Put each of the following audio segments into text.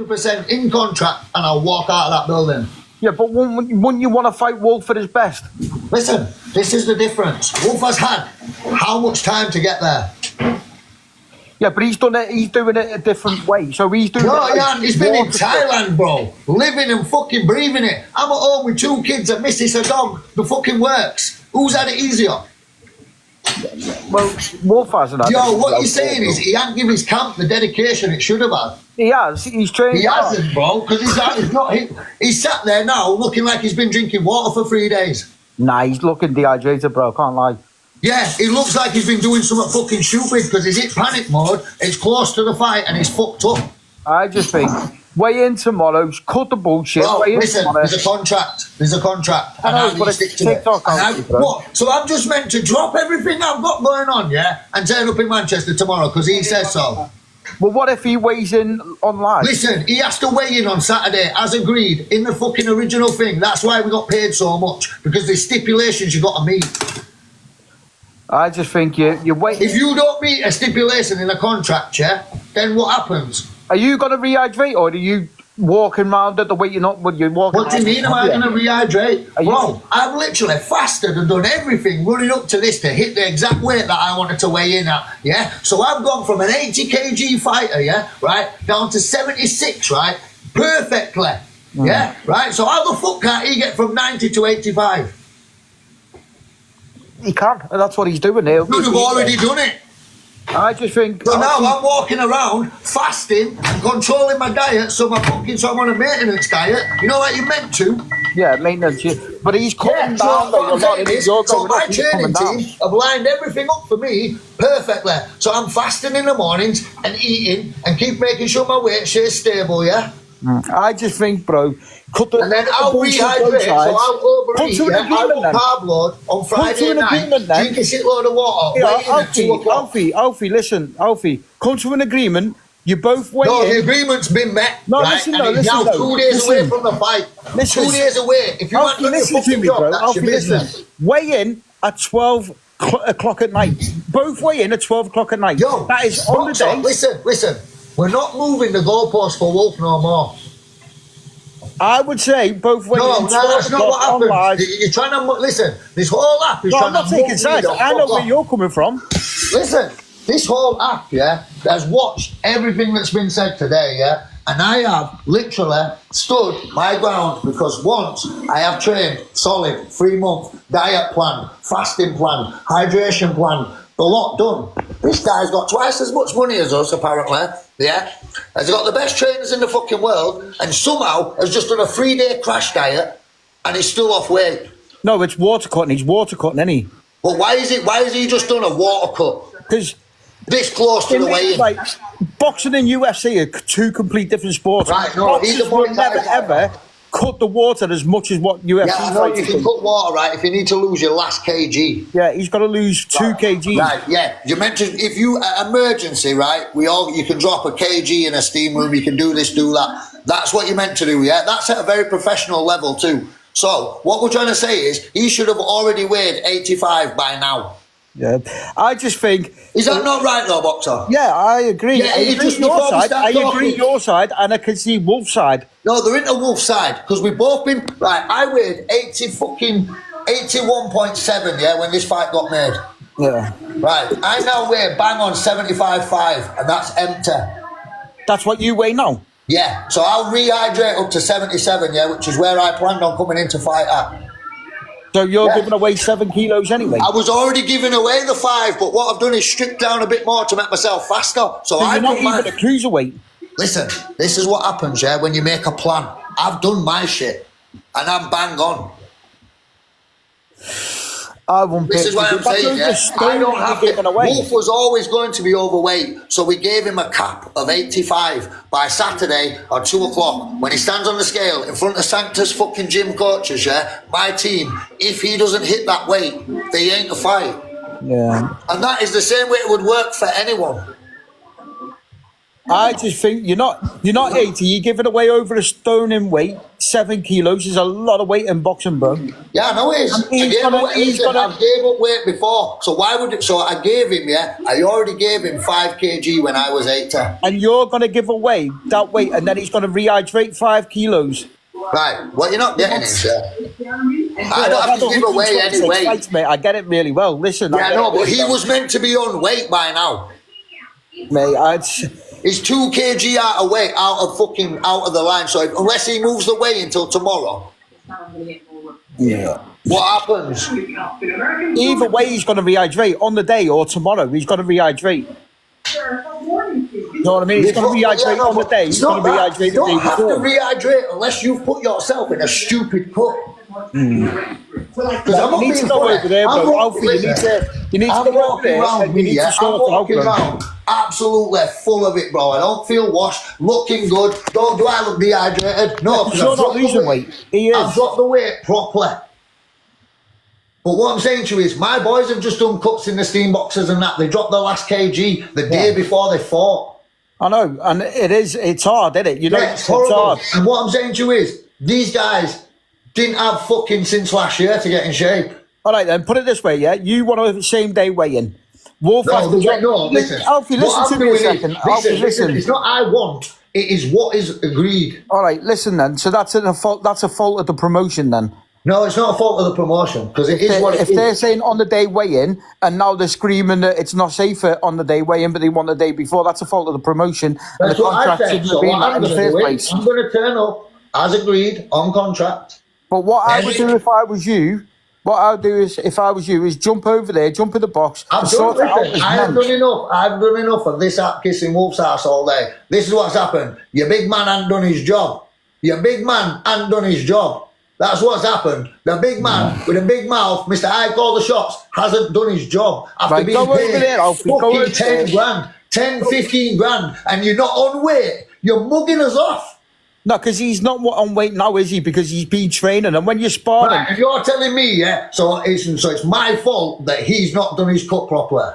100% in contract, and I'll walk out of that building. Yeah, but wouldn't you want to fight Wolf at his best? Listen, this is the difference. Wolf has had how much time to get there? Yeah, but he's done it. He's doing it a different way. So he's doing. No, it yeah, he's been in Thailand, bro, living and fucking breathing it. I'm at home with 2 kids, a missus, a dog. The fucking works. Who's had it easier? Well, Wolf hasn't had. Yo, what you're saying is he ain't given his camp the dedication it should have had. He has. He's trained. He hasn't, bro, because he's not. He's sat there now looking like he's been drinking water for 3 days. Nah, he's looking dehydrated, bro. Can't lie. Yeah, he looks like he's been doing something fucking stupid because he's in panic mode. It's close to the fight and he's fucked up. I just think weigh in tomorrow. Cut the bullshit. Bro, listen, tomorrow. there's a contract. There's a contract. I know, and but it's TikTok. What? So I'm just meant to drop everything I've got going on, yeah, and turn up in Manchester tomorrow because he says so. Well, what if he weighs in online? Listen, he has to weigh in on Saturday, as agreed, in the fucking original thing. That's why we got paid so much, because there's stipulations you got to meet. I just think you wait. If you don't meet a stipulation in a contract, yeah, then what happens? Are you going to rehydrate, or are you walking round at the weight you're not? What do you mean? Am I going to rehydrate? Bro, I've literally fasted and done everything running up to this to hit the exact weight that I wanted to weigh in at. Yeah, so I've gone from an 80 kg fighter, yeah, right, down to 76, right, perfectly, yeah, right. So how the fuck can't he get from 90 to 85? He can, and that's what he's doing here. Could have already done it. I just think. So now I'm walking around fasting and controlling my diet, so I'm on a maintenance diet. You know, like you're meant to. Yeah, maintenance. Yeah. But he's coming down. So my training team have lined everything up for me perfectly. So I'm fasting in the mornings and eating and keep making sure my weight stays stable. Yeah. I just think, bro. And then I'll rehydrate, so I'll overeat, I'll go carb load on Friday night, drink a shitload of water, Alfie, listen, Alfie, come to an agreement, you both weigh in. No, the agreement's been met, no, right? Listen, and he's now 2 days away from the fight. 2 days away. If you want to listen to me, bro, that's your business. Weigh in at 12 o'clock at night. Both weigh in at 12 o'clock at night. Yo, that is on the day. Listen, we're not moving the goalpost for Wolf no more. I would say both ways. No, that's not what happens. You're trying to listen. This whole app is trying to. I'm not taking sides. I know where you're coming from. Listen, this whole app, yeah, has watched everything that's been said today, yeah, and I have literally stood my ground because once I have trained solid 3-month diet plan, fasting plan, hydration plan, the lot done. This guy's got twice as much money as us, apparently. Yeah, has got the best trainers in the fucking world, and somehow has just done a 3-day crash diet, and he's still off weight. No, it's water cutting. He's water cutting, isn't he? Well, why is he just done a water cut? Because this close to the weigh-in. Like, boxing and UFC are 2 complete different sports. Right? No, he's the will never ever cut the water as much as what UFC. Yeah, I know you can cut water, right? If you need to lose your last kg. Yeah, he's got to lose 2 kg. Right, yeah. You meant to, if you emergency, right? You can drop a kg in a steam room. You can do this, do that. That's what you're meant to do. Yeah, that's at a very professional level too. So what we're trying to say is he should have already weighed 85 by now. Yeah, I just think. Is that not right, though, Boxer? Yeah, I agree. Yeah, I agree your side. I agree your side, and I can see Wolf's side. No, they're into Wolf's side because we've both been right. I weighed 81.7. Yeah, when this fight got made. Yeah. Right. I now weigh bang on 75.5, and that's empty. That's what you weigh now. Yeah. So I'll rehydrate up to 77. Yeah, which is where I planned on coming in to fight at. So you're giving away 7 kilos anyway? I was already giving away the 5, but what I've done is stripped down a bit more to make myself faster. So you're not even a cruiserweight. Listen, this is what happens, yeah, when you make a plan. I've done my shit, and I'm bang on. This is why I'm saying, yeah, I don't have to. Wolf was always going to be overweight, so we gave him a cap of 85 by Saturday or 2 o'clock when he stands on the scale in front of Sanctus fucking gym coaches, yeah, my team. If he doesn't hit that weight, they ain't a fight. Yeah. And that is the same way it would work for anyone. I just think you're not 80. You're giving away over a stone in weight. 7 kilos is a lot of weight in boxing, bro. Yeah, I know it is. I gave up weight before. So why would it? So I gave him, yeah. I already gave him 5 kg when I was 80. And you're gonna give away that weight, and then he's gonna rehydrate 5 kilos. Right. What you're not getting is, I don't have to give away any weight. Fights, mate. I get it really well. Listen. Yeah, I know, but he was meant to be on weight by now. Mate, He's 2 kg out of weight, out of the line. So unless he moves the weight until tomorrow, yeah. What happens? Either way, he's going to rehydrate on the day or tomorrow. He's going to rehydrate. You know what I mean? He's going to rehydrate on the day. He's going to rehydrate the day before. You don't have to rehydrate unless you've put yourself in a stupid cup. Because I'm you need to go over there, bro. Alfie, you need to go over there and you need to sort it out, bro. Absolutely full of it, bro. I don't feel washed, looking good. Do I look dehydrated? No, because you're not losing weight. He is. I've dropped the weight properly. But what I'm saying to you is, my boys have just done cuts in the steam boxes and that. They dropped the last kg the day before they fought. I know, and it's hard, isn't it? You know, it's hard. And what I'm saying to you is, these guys didn't have fucking since last year to get in shape. All right, then, put it this way, yeah? You want to same day weigh-in. Wolf listen. Alfie, listen to me a second. Alfie, listen. It's not I want, it is what is agreed. All right, listen then. So that's a fault of the promotion then. No, it's not a fault of the promotion, because it is what it is. If they're saying on the day weigh-in, and now they're screaming that it's not safer on the day weigh-in, but they want the day before, that's a fault of the promotion. That's what I said. So what I'm going to do is, I'm going to turn up, as agreed, on contract. But what I would do if I was you, is jump over there, jump in the box. I've done enough of this app kissing Wolf's ass all day. This is what's happened. Your big man hasn't done his job. That's what's happened. The big man with a big mouth, Mr. I call the shots, hasn't done his job. After being paid fucking 10 grand, 10, 15 grand, and you're not on weight. You're mugging us off. No, because he's not on weight now, is he? Because he's been training, and when you're sparring... Right, and you're telling me, yeah, so it's my fault that he's not done his cut properly.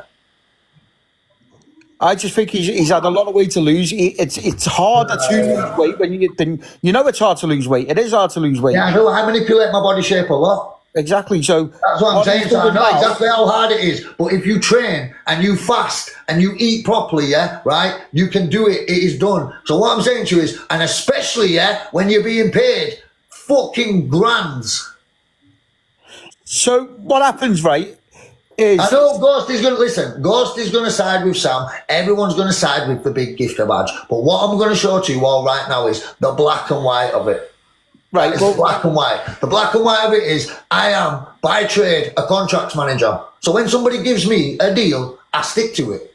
I just think he's had a lot of weight to lose. It's harder to lose weight when you know it's hard to lose weight. It is hard to lose weight. Yeah, I know. I manipulate my body shape a lot. Exactly. So that's what I'm saying. So I know exactly how hard it is. But if you train and you fast and you eat properly, yeah, right, you can do it. It is done. So what I'm saying to you is, and especially, yeah, when you're being paid fucking grands. So what happens, right? I know Ghost is going to side with Sam. Everyone's going to side with the big gifter badge. But what I'm going to show to you all right now is the black and white of it. Right, it's black and white. The black and white of it is, I am, by trade, a contracts manager. So when somebody gives me a deal, I stick to it.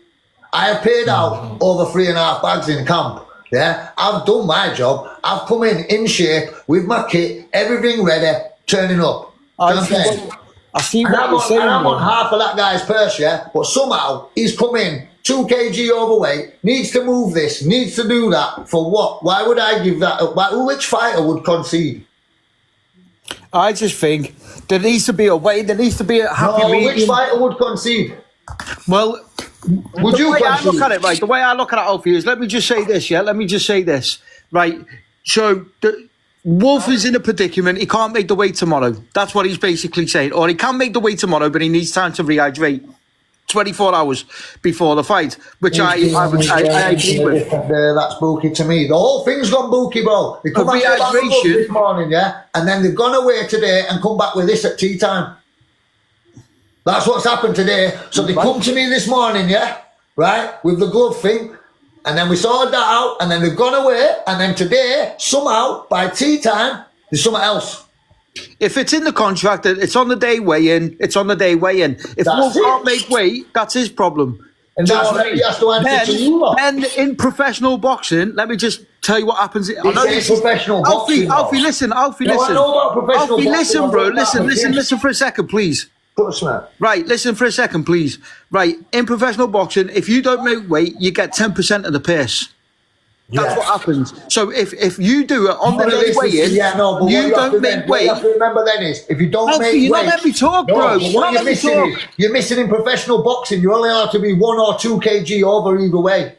I have paid out over 3.5 bags in camp. Yeah, I've done my job. I've come in shape, with my kit, everything ready, turning up. I see what you're saying. And I'm on half of that guy's purse, yeah? But somehow, he's come in 2 kg overweight, needs to move this, needs to do that. For what? Why would I give that up? Which fighter would concede? I just think there needs to be a way, there needs to be a happy medium. Which fighter would concede? Well, would you concede? I look at it, right, the way I look at it, Alfie, is let me just say this, right? So, Wolf is in a predicament. He can't make the weight tomorrow. That's what he's basically saying. Or he can make the weight tomorrow, but he needs time to rehydrate 24 hours before the fight, which I agree with. That's booky to me. The whole thing's gone booky, bro. They come back this morning, yeah? And then they've gone away today and come back with this at tea time. That's what's happened today. So they come to me this morning, yeah? Right? With the glove thing. And then we sorted that out, and then they've gone away, and then today, somehow, by tea time, there's something else. If it's in the contract that it's on the day weigh-in, it's on the day weigh-in. If Wolf can't make weight, that's his problem. And that's what he has to answer to you lot. And in professional boxing, let me just tell you what happens. Professional boxing. Alfie, listen. I know about professional boxing. Listen, bro. Listen for a second, please. Right, listen for a second, please. Right, in professional boxing, if you don't make weight, you get 10% of the purse. That's what happens. So if you do it on the day weigh-in, you don't make weight. What you have to remember then is, if you don't make weight... You're not letting me talk, bro. You're missing in professional boxing, you're only allowed to be 1 or 2 kg over either way.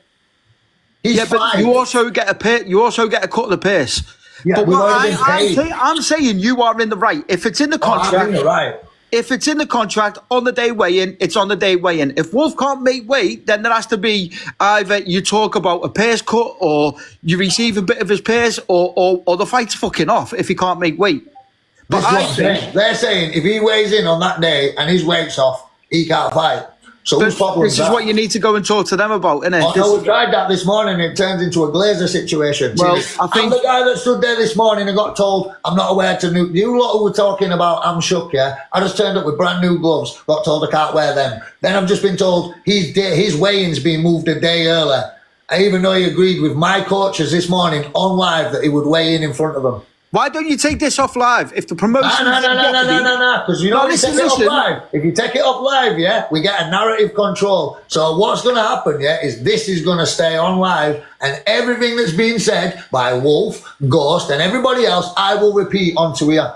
He's Yeah, but fine. you also get a cut of the purse. Yeah, but we've what already been paid. I'm saying you are in the right. If it's in the contract, you're right. if it's in the contract on the day weigh-in, it's on the day weigh-in. If Wolf can't make weight, then there has to be either you talk about a purse cut or you receive a bit of his purse or the fight's fucking off if he can't make weight. But This is what I'm saying. They're saying if he weighs in on that day and his weight's off, he can't fight. So whose problem this is what you need to go and talk to them about, innit? Oh, no, we tried that this morning. It turns into a Glazer situation. Well, See, I think- I'm the guy that stood there this morning and got told I'm not aware to new. You lot who were talking about I'm shook, yeah? I just turned up with brand new gloves, got told I can't wear them. Then I've just been told his weigh-in's been moved a day earlier. I even know he agreed with my coaches this morning on live that he would weigh in front of them. Why don't you take this off live? If the promotion... No. Because you know, No, if you take it off live, if you take it off live, yeah, we get a narrative control. So what's going to happen, yeah, is this is going to stay on live, and everything that's been said by Wolf, Ghost, and everybody else, I will repeat onto here.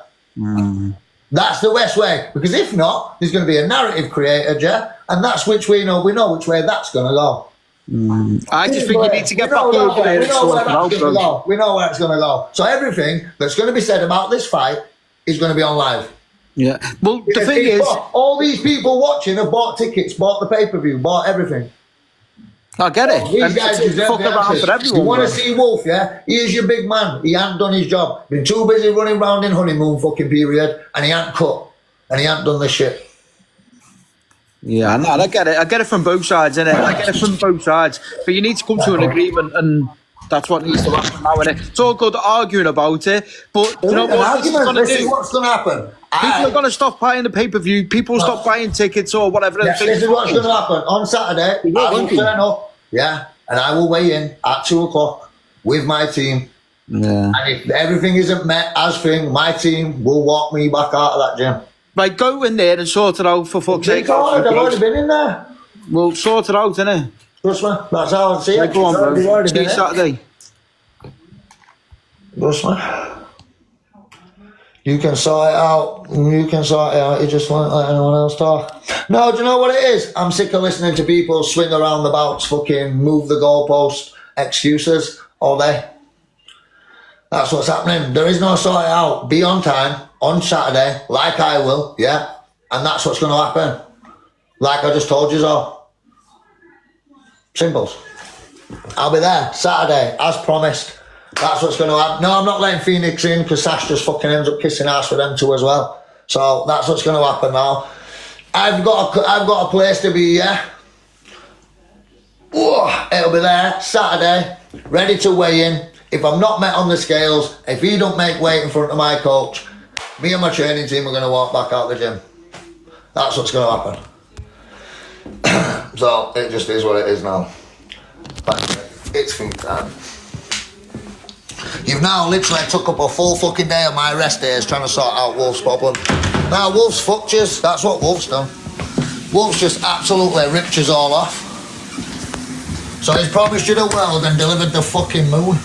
That's the best way. Because if not, there's going to be a narrative created, yeah, and that's which we know which way that's going to go. I just think you need to get back over there. We know where it's going to go. So everything that's going to be said about this fight is going to be on live. Yeah. Well, the thing is... all these people watching have bought tickets, bought the pay-per-view, bought everything. I get it. These guys deserve fuck the around answers. for everyone. You want to bro. see Wolf, yeah? He is your big man. He hasn't done his job. Been too busy running around in honeymoon fucking period, and he hasn't cut. And he hasn't done this shit. Yeah, no, I get it. I get it from both sides, innit? I get it from both sides. But you need to come to an agreement, and that's what needs to happen now, innit? It's all good arguing about it, but you know what? This is what's going to happen. People are going to stop buying the pay-per-view. People stop buying tickets or whatever. Yeah, this is what's going to happen. On Saturday, I will turn up, yeah, and I will weigh in at 2 o'clock with my team. Yeah. And if everything isn't met as thing, my team will walk me back out of that gym. Right, go in there and sort it out for fuck's sake. I've already been in there. We'll sort it out, innit? Trust me, that's how I see it. Right, go on, bro. See you Saturday. Trust me. You can sort it out. You just won't let anyone else talk. No, do you know what it is? I'm sick of listening to people swing around the bouts, fucking move the goalpost, excuses all day. That's what's happening. There is no sort it out. Be on time on Saturday, like I will, yeah? And that's what's going to happen. Like I just told you so. Simples. I'll be there Saturday, as promised. That's what's going to happen. No, I'm not letting Phoenix in because Sash just fucking ends up kissing ass for them two as well. So that's what's going to happen now. I've got a place to be, yeah? Oh, it'll be there Saturday, ready to weigh in. If I'm not met on the scales, if he don't make weight in front of my coach, me and my training team are going to walk back out the gym. That's what's going to happen. So it just is what it is now. But it's food time. You've now literally took up a full fucking day of my rest days trying to sort out Wolf's problem. Now Wolf's fucked us. That's what Wolf's done. Wolf's just absolutely ripped us all off. So he's promised you the world and delivered the fucking moon.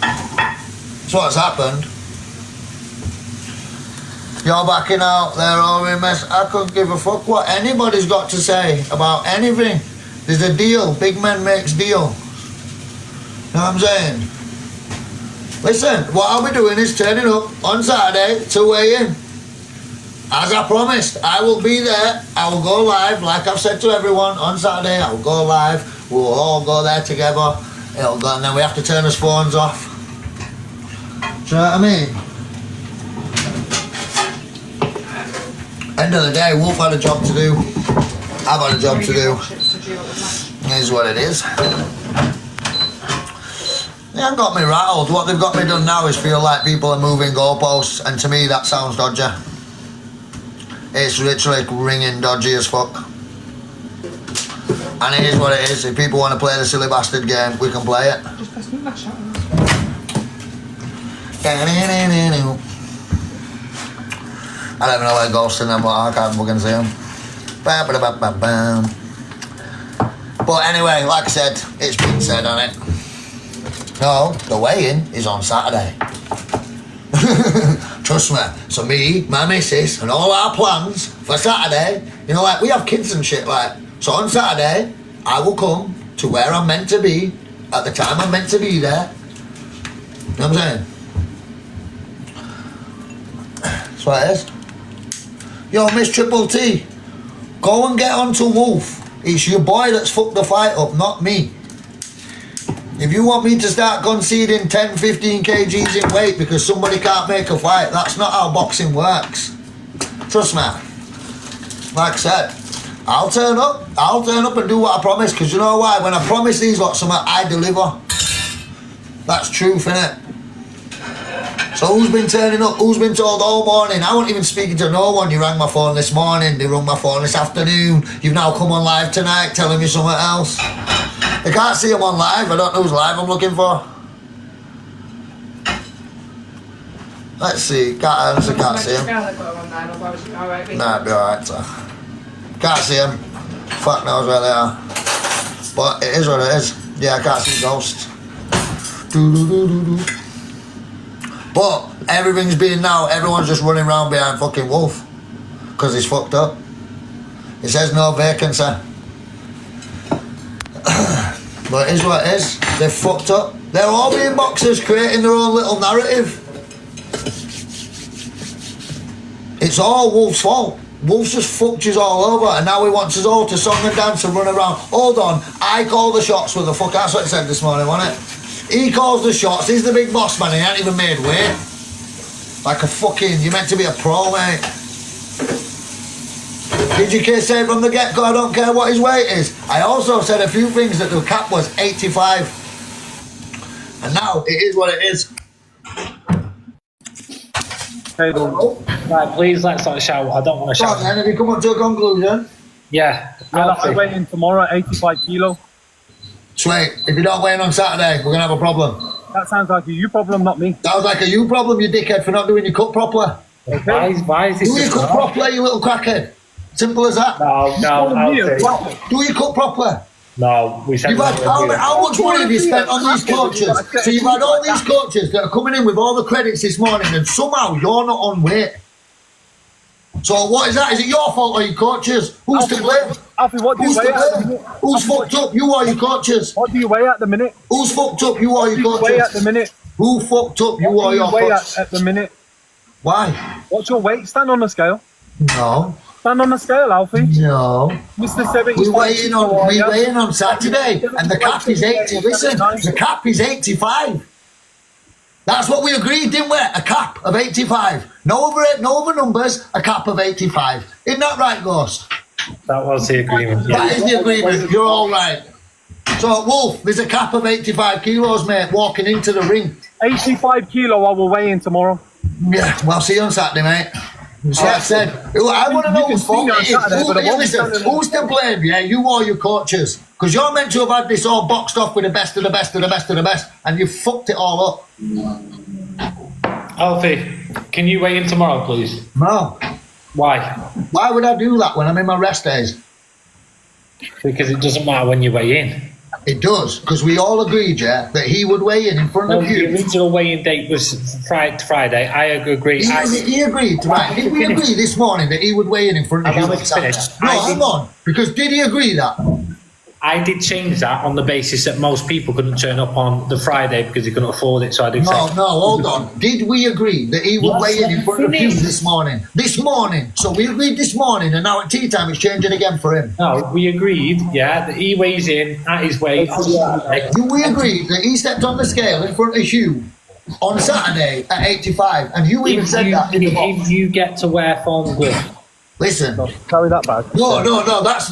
That's what's happened. You're backing out there, all in mess. I couldn't give a fuck what anybody's got to say about anything. There's a deal. Big man makes deal. Know what I'm saying? Listen, what I'll be doing is turning up on Saturday to weigh in. As I promised, I will be there. I will go live, like I've said to everyone on Saturday. I will go live. We'll all go there together. It'll go, and then we have to turn his phones off. Do you know what I mean? End of the day, Wolf had a job to do. I've had a job to do. It is what it is. They haven't got me rattled. What they've got me done now is feel like people are moving goalposts, and to me that sounds dodgy. It's literally ringing dodgy as fuck. And it is what it is. If people want to play the silly bastard game, we can play it. Just press me that shot. I don't even know where Ghost in them, but I can't fucking see them. But anyway, like I said, it's been said on it. No, the weigh-in is on Saturday. Trust me. So me, my missus, and all our plans for Saturday, you know, like we have kids and shit, like. So on Saturday, I will come to where I'm meant to be, at the time I'm meant to be there. You know what I'm saying? That's what it is. Yo, Miss Triple T, go and get on to Wolf. It's your boy that's fucked the fight up, not me. If you want me to start conceding 10, 15 kgs in weight because somebody can't make a fight, that's not how boxing works. Trust me. Like I said, I'll turn up and do what I promise, because you know why? When I promise these lot something, I deliver. That's truth, innit? So who's been turning up? Who's been told all morning? I wasn't even speaking to no one. You rang my phone this morning, they rung my phone this afternoon. You've now come on live tonight telling me something else. I can't see him on live. I don't know who's live I'm looking for. Let's see. Can't see him. Nah, it'd be alright, sir. Can't see him. Fuck knows where they are. But it is what it is. Yeah, I can't see ghosts. But everything's being now, everyone's just running around behind fucking Wolf. Because he's fucked up. It says no vacancy. But it is what it is. They're fucked up. They're all being boxers creating their own little narrative. It's all Wolf's fault. Wolf's just fucked us all over, and now he wants us all to song and dance and run around. Hold on, I call the shots with the fuck. That's what it said this morning, wasn't it? He calls the shots. He's the big boss man. He ain't even made weight. Like a fucking. You're meant to be a pro, mate. Did you say from the get-go? I don't care what his weight is. I also said a few things that the cap was 85, and now it is what it is. Right, please let's not shout. I don't want to shout. Then, have you come up to a conclusion? Yeah. I weigh in tomorrow at 85 kilo. Sweet. If you don't weigh in on Saturday, we're gonna have a problem. That sounds like a you problem, not me. Sounds like a you problem, you dickhead, for not doing your cut properly. Okay. Why is this? Do your cut properly, you little crackhead. Simple as that. No, Do your cut properly. No, we said. You've had, how much money have you spent on these coaches? So you've had all these coaches that are coming in with all the credits this morning, and somehow you're not on weight. So what is that? Is it your fault or your coaches? Who's to blame? Alfie, what do you Who's weigh to at the blame? minute? Who's fucked up? You or your coaches? What do you weigh at the minute? Who's fucked up? You or your What do you weigh at the coaches? minute? Who fucked up? You What or do you your weigh coaches? at the minute? Why? What's your weight? Stand on the scale. No. Stand on the scale, Alfie. No. Mr. 75. We weigh in on Saturday, and the cap is 80. Listen, the cap is 85. That's what we agreed, didn't we? A cap of 85. No other numbers. A cap of 85. Isn't that right, Ghost? That was the agreement. That Yeah. is the agreement. You're all right. So, Wolf, there's a cap of 85 kilos, mate, walking into the ring. 85 kilo, I will weigh in tomorrow. Yeah, well, see you on Saturday, mate. So I said, I want to know whose fault it is. Who's to blame, yeah, you or your coaches? Because you're meant to have had this all boxed off with the best of the best of the best of the best, and you fucked it all up. Alfie, can you weigh in tomorrow, please? No. Why? Why would I do that when I'm in my rest days? Because it doesn't matter when you weigh in. It does, because we all agreed, yeah, that he would weigh in front Well, of the you. original weigh-in date was Friday. I agree. He agreed, right? Did we agree this morning that he would weigh in front of you? Allow me to finish. No, hang on, because did he agree that? I did change that on the basis that most people couldn't turn up on the Friday because they couldn't afford it, so I did say... No, hold on. Did we agree that he would Yes, weigh in front of you finished. this morning? This morning. So we agreed this morning, and now at tea time it's changing again for him. No, we agreed, yeah, that he weighs in at his weight. Do we agree that he stepped on the scale in front of Hugh on Saturday at 85, and you even said that in the box? If you get to wear form gloves, Listen. Carry that bag. No,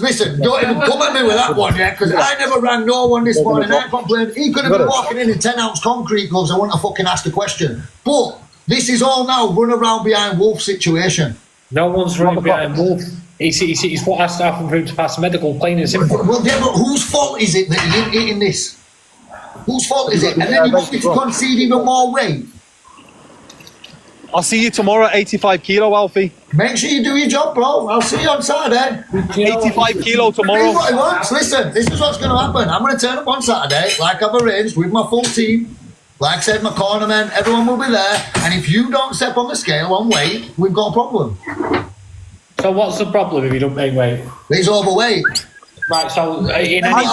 listen, don't even come at me with that one, yeah, because I never rang no one this morning. I complained. He could have been walking in 10-ounce concrete gloves. I wouldn't have fucking asked the question. But this is all now run around behind Wolf situation. no one's running behind Wolf. It's what has to happen for him to pass medical, plain and simple. Well, yeah, but whose fault is it that he ain't eating this? Whose fault is it? And then you want me to concede even more weight? I'll see you tomorrow at 85 kilo, Alfie. Make sure you do your job, bro. I'll see you on Saturday. 85 kilo tomorrow. Here's what he wants. Listen, this is what's going to happen. I'm going to turn up on Saturday, like I've arranged, with my full team. Like I said, my cornermen, everyone will be there. And if you don't step on the scale on weight, we've got a problem. So what's the problem if you don't make weight? He's overweight. Right, so in any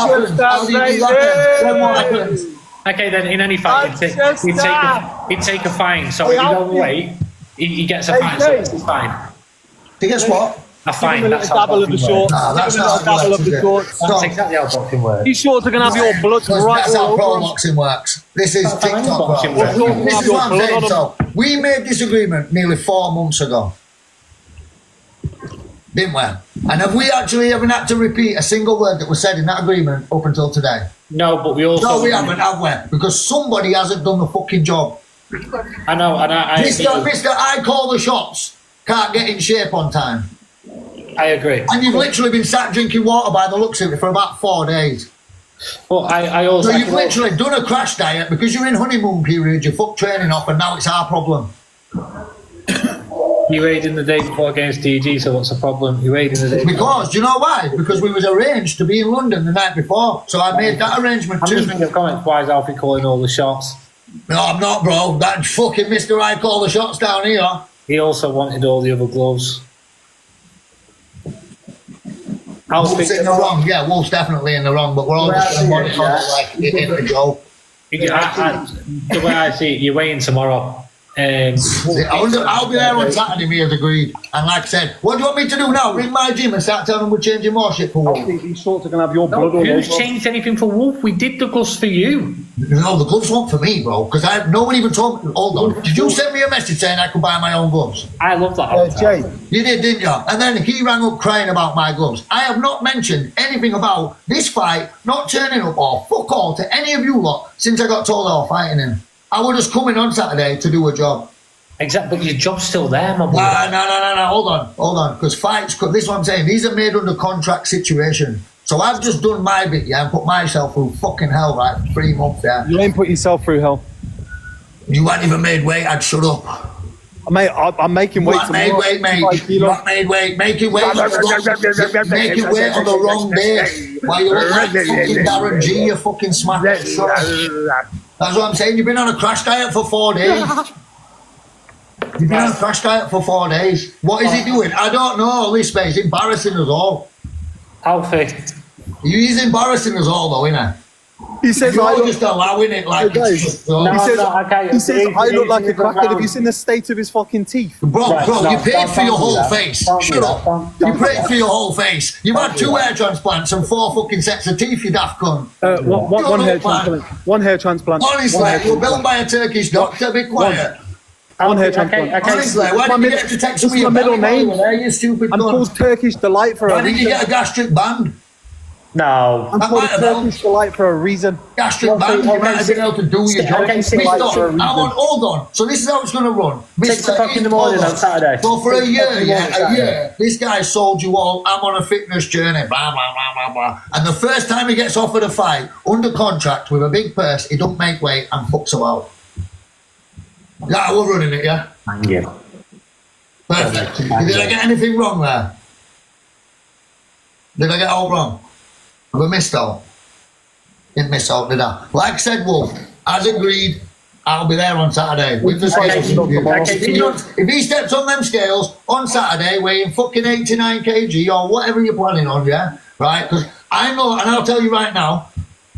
okay, then in any fight, he'd take a fine. So if you don't wait, he gets a fine. So it's fine. He gets what? A fine. Give him a That's how dabble of the boxing works. shorts. Nah, that's Give him not a dabble of the how shorts. That's exactly how boxing works. These shorts are going to have your blood right That's how all pro over 'em. boxing works. This is That's how any TikTok, boxing bro. works. This is what I'm saying. So we made this agreement nearly 4 months ago, didn't we? And have we actually ever had to repeat a single word that was said in that agreement up until today? No, but we also. No, we haven't, have we? Because somebody hasn't done the fucking job. I know, and I Mr. I call the shots can't get in shape on time. I agree. And you've literally been sat drinking water by the looks of it for about 4 days. But I also. So you've literally done a crash diet because you're in honeymoon period, you fucked training off, and now it's our problem. You weighed in the day before against DG, so what's the problem? You weighed in the day Because, do you know why? Because we was arranged to be in London the night before, so I made that arrangement I'm too. just thinking of comments. Why is Alfie calling all the shots? No, I'm not, bro. That fucking Mr. I call the shots down here. He also wanted all the other gloves. Wolf's in the wrong. Yeah, Wolf's definitely in the wrong, but we're all just going to monitor it like in the joke. The way I see it, you're weighing tomorrow. I'll be there on Saturday, me as agreed. And like I said, what do you want me to do now? Ring my gym and start telling them we're changing more shit for Wolf? These shorts are going to have your blood all Who's over 'em. changed anything for Wolf? We did the gloves for you. No, the gloves weren't for me, bro. Because no one even told me. Hold on. Did you send me a message saying I could buy my own gloves? I love that. Jay, You did, didn't you? And then he rang up crying about my gloves. I have not mentioned anything about this fight, not turning up or fuck all to any of you lot since I got told I was fighting him. I was just coming on Saturday to do a job. Exactly, but your job's still there, my boy. No. Hold on. Because fights, this is what I'm saying. These are made under contract situation. So I've just done my bit, yeah, and put myself through fucking hell, right, for 3 months, yeah. you ain't put yourself through hell. You hadn't even made weight, I'd shut up. Mate, I'm making You weight haven't made tomorrow. weight, mate. 5 You kilos. haven't made weight. Making weight on the wrong day. While you look like fucking Darren G, you fucking smack it. Shut up. That's what I'm saying. You've been on a crash diet for 4 days. You've been on a crash diet for 4 days. What is he doing? I don't know. This mate, he's embarrassing us all. Alfie. He's embarrassing us all, though, isn't He says, he? I You're look, just allowing it like Hey, it's guys. just, so. he says, no, okay, he says I look like a crackhead. Have you round. seen the state of his fucking teeth? Bro, Right, you no, paid don't for your do whole that. face. Don't do Shut that. up. Don't You do paid that. for your whole face. You've had do 2 that. hair transplants and 4 fucking sets of teeth, you daft cunt. One hair Shut up, man. transplant. One hair transplant. Honestly, you're built by a Turkish doctor. Be quiet. One hair Okay, transplant. okay. Honestly, why my did you middle- get to text it's me my your middle belly name. button there, you stupid I'm cunt? called Turkish Delight for Why a did you reason. get a gastric band? No. I'm That called might have helped. Turkish Delight for a reason. Gastric Okay, band, you okay, might have been able to do your job. okay, Mister, like for a reason. hold on. So this is how it's going to run. 6 o'clock in the morning on Saturday. So for a 6 year, o'clock in the morning on a Saturday. year, this guy sold you all, I'm on a fitness journey, blah, blah, blah, blah, blah. And the first time he gets offered a fight, under contract with a big purse, he don't make weight and fucks about. Yeah, we're running it, yeah? Thank you. Perfect. Did I get anything wrong there? Did I get all wrong? Have I missed out? Didn't miss out, did I? Like I said, Wolf, as agreed, I'll be there on Saturday. With the scales. If he steps on them scales on Saturday, weighing fucking 89 kg or whatever you're planning on, yeah? Right? Because I know, and I'll tell you right now,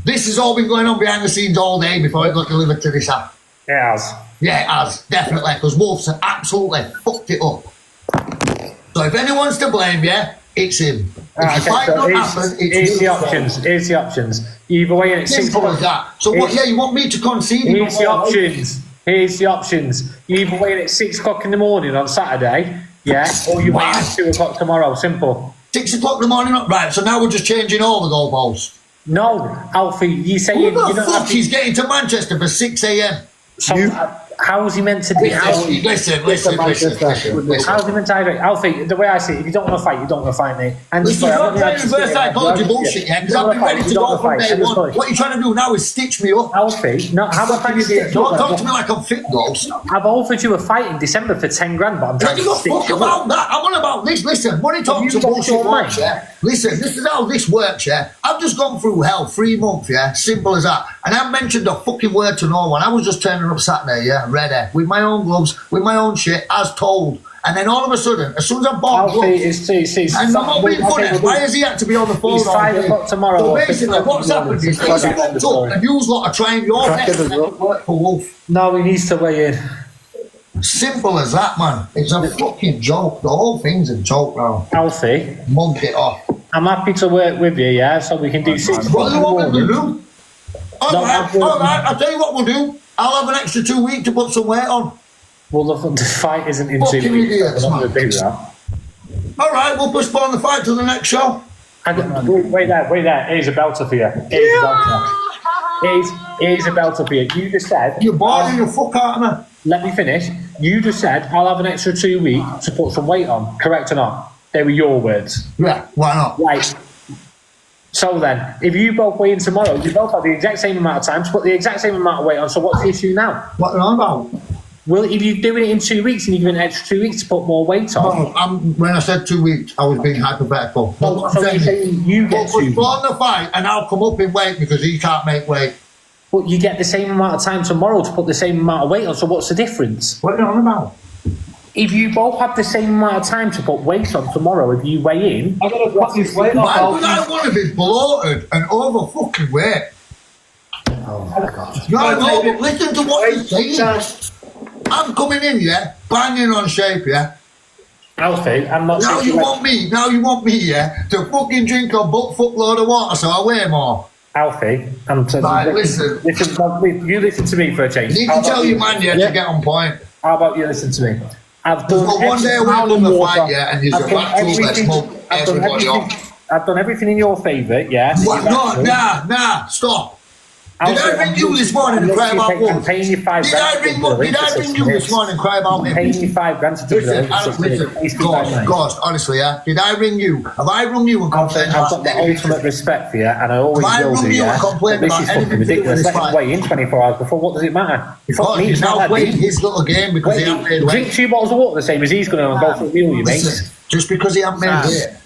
this has all been going on behind the scenes all day before it got delivered to this app. Yes. Yeah, it has, definitely, because Wolf's absolutely fucked it up. So if anyone's to blame, yeah, it's him. If the fight don't happen, here's it's the options. Here's the options. You either weigh in at 6 simple as o'clock. that. So what? Yeah, you want me to concede? Here's the options. Here's the options. You either weigh in at 6 o'clock in the morning on Saturday, yeah, or you weigh in at 2 o'clock tomorrow. Simple. 6 o'clock in the morning, right? So now we're just changing all the goalposts. No, Alfie, you say Who you the don't fuck have to. is getting to Manchester for 6 a.m.? So, how is he meant to be? Listen. How's he meant to hydrate? Alfie, the way I see it, if you don't want to fight, you don't want to fight, mate. And Listen, you're playing reverse psychology bullshit, yeah? Because I've been ready to go from day one. What you're trying to do now is stitch me up. Alfie, no, how much you Don't talk to me like I'm fit, Ghost. I've offered you a fight in December for 10 grand, but I'm trying Don't to give a stitch fuck you about up. that. I'm on about this. Listen, money talks you to got bullshit your works, mind? yeah? Listen, this is how this works, yeah? I've just gone through hell 3 months, yeah? Simple as that. And I haven't mentioned a fucking word to no one. I was just turning up Saturday, yeah? Ready. With my own gloves, with my own shit, as told. And then all of a sudden, as soon as I bought Alfie, it's and I'm not being funny, why has he had to be on the phone It's all 5 day? o'clock tomorrow. So or basically, 6 what's o'clock happened is tomorrow. he's fucked up and you lot are trying your best to make it work for Wolf. No, he needs to weigh in. Simple as that, man. It's a fucking joke. The whole thing's a joke now. Alfie, Mugged it off. I'm happy to work with you, yeah, so we can do 6 What do you want me to do? No, Alright, I'll tell you what we'll do. I'll have an extra 2 weeks to put some weight on. Well, the fight isn't in 2 Fucking weeks. idiots, I'm not man. going to do that. Alright, we'll postpone the fight till the next show. Wait there. Here's a belter for you. Here's a belter. Here's a belter for you. You just said... You're boring the fuck out of me. Let me finish. You just said, I'll have an extra 2 weeks to put some weight on. Correct or not? They were your words. Yeah, why not? Right. So then, if you both weigh in tomorrow, you both have the exact same amount of time to put the exact same amount of weight on, so what's the issue now? What are you on about? Well, if you're doing it in 2 weeks and you're giving an extra 2 weeks to put more weight on... No, when I said 2 weeks, I was being hypothetical. But what so I'm you're saying you we'll get 2 weeks. postpone the fight and I'll come up in weight because he can't make weight. But you get the same amount of time tomorrow to put the same amount of weight on, so what's the difference? What are you on about? If you both have the same amount of time to put weight on tomorrow, if you weigh in... I gotta drop this weight Why off. would I want to be bloated and over fucking weight? Oh my God. No, but listen to what he's saying. I'm coming in, yeah, banging on shape, yeah. Alfie, I'm not... Now you want me, yeah, to fucking drink a butt fuck load of water so I weigh more. Alfie, I'm... Right, listen. You listen to me for a change. You need to tell your man, yeah, to get on point. How about you listen to me? I've There's done got one day away from the fight, yeah, and there's I've a done back tool that's everything- mugged everybody off. I've done everything in your favour, yeah. What? No, nah, stop. Did I ring you this morning and cry about I'm Wolf? paying you 5 Did I ring you this morning and cry about I'm him? paying you 5 grand to do Listen, Ghost, honestly, yeah. Did I ring you? Have I rung you and complained I've about got the ultimate respect for you, and I always If I will rung do, you yeah. and complained But this about is fucking anything to do with ridiculous. this Let him fight. weigh in 24 hours before. What does it matter? You fuck God, me, he's it's not now that playing deep. his little game because he hasn't made Drink weight. 2 bottles of water the same as he's going to go for a meal, you mate. Listen, just because he hasn't made weight.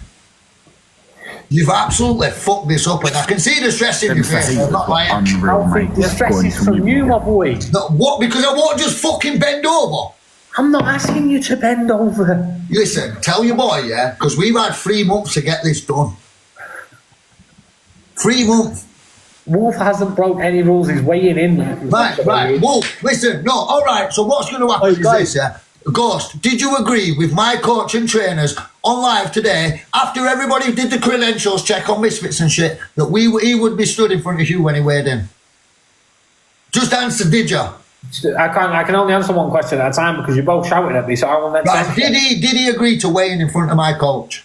You've absolutely fucked this up, and I can see the stress in your face. I'm not lying. Unreal, mate. The stress is from you, my boy. No, what? Because I won't just fucking bend over. I'm not asking you to bend over. Listen, tell your boy, yeah, because we've had 3 months to get this done. 3 months. Wolf hasn't broke any rules. He's weighing in. Right. Wolf, listen, no, all right. So what's going to happen is this, yeah? Ghost, did you agree with my coach and trainers on live today, after everybody did the credentials check on Misfits and shit, that he would be stood in front of you when he weighed in? Just answer, did you? I can only answer one question at a time because you're both shouting at me, so I won't let Right, did he agree to weigh in front of my coach?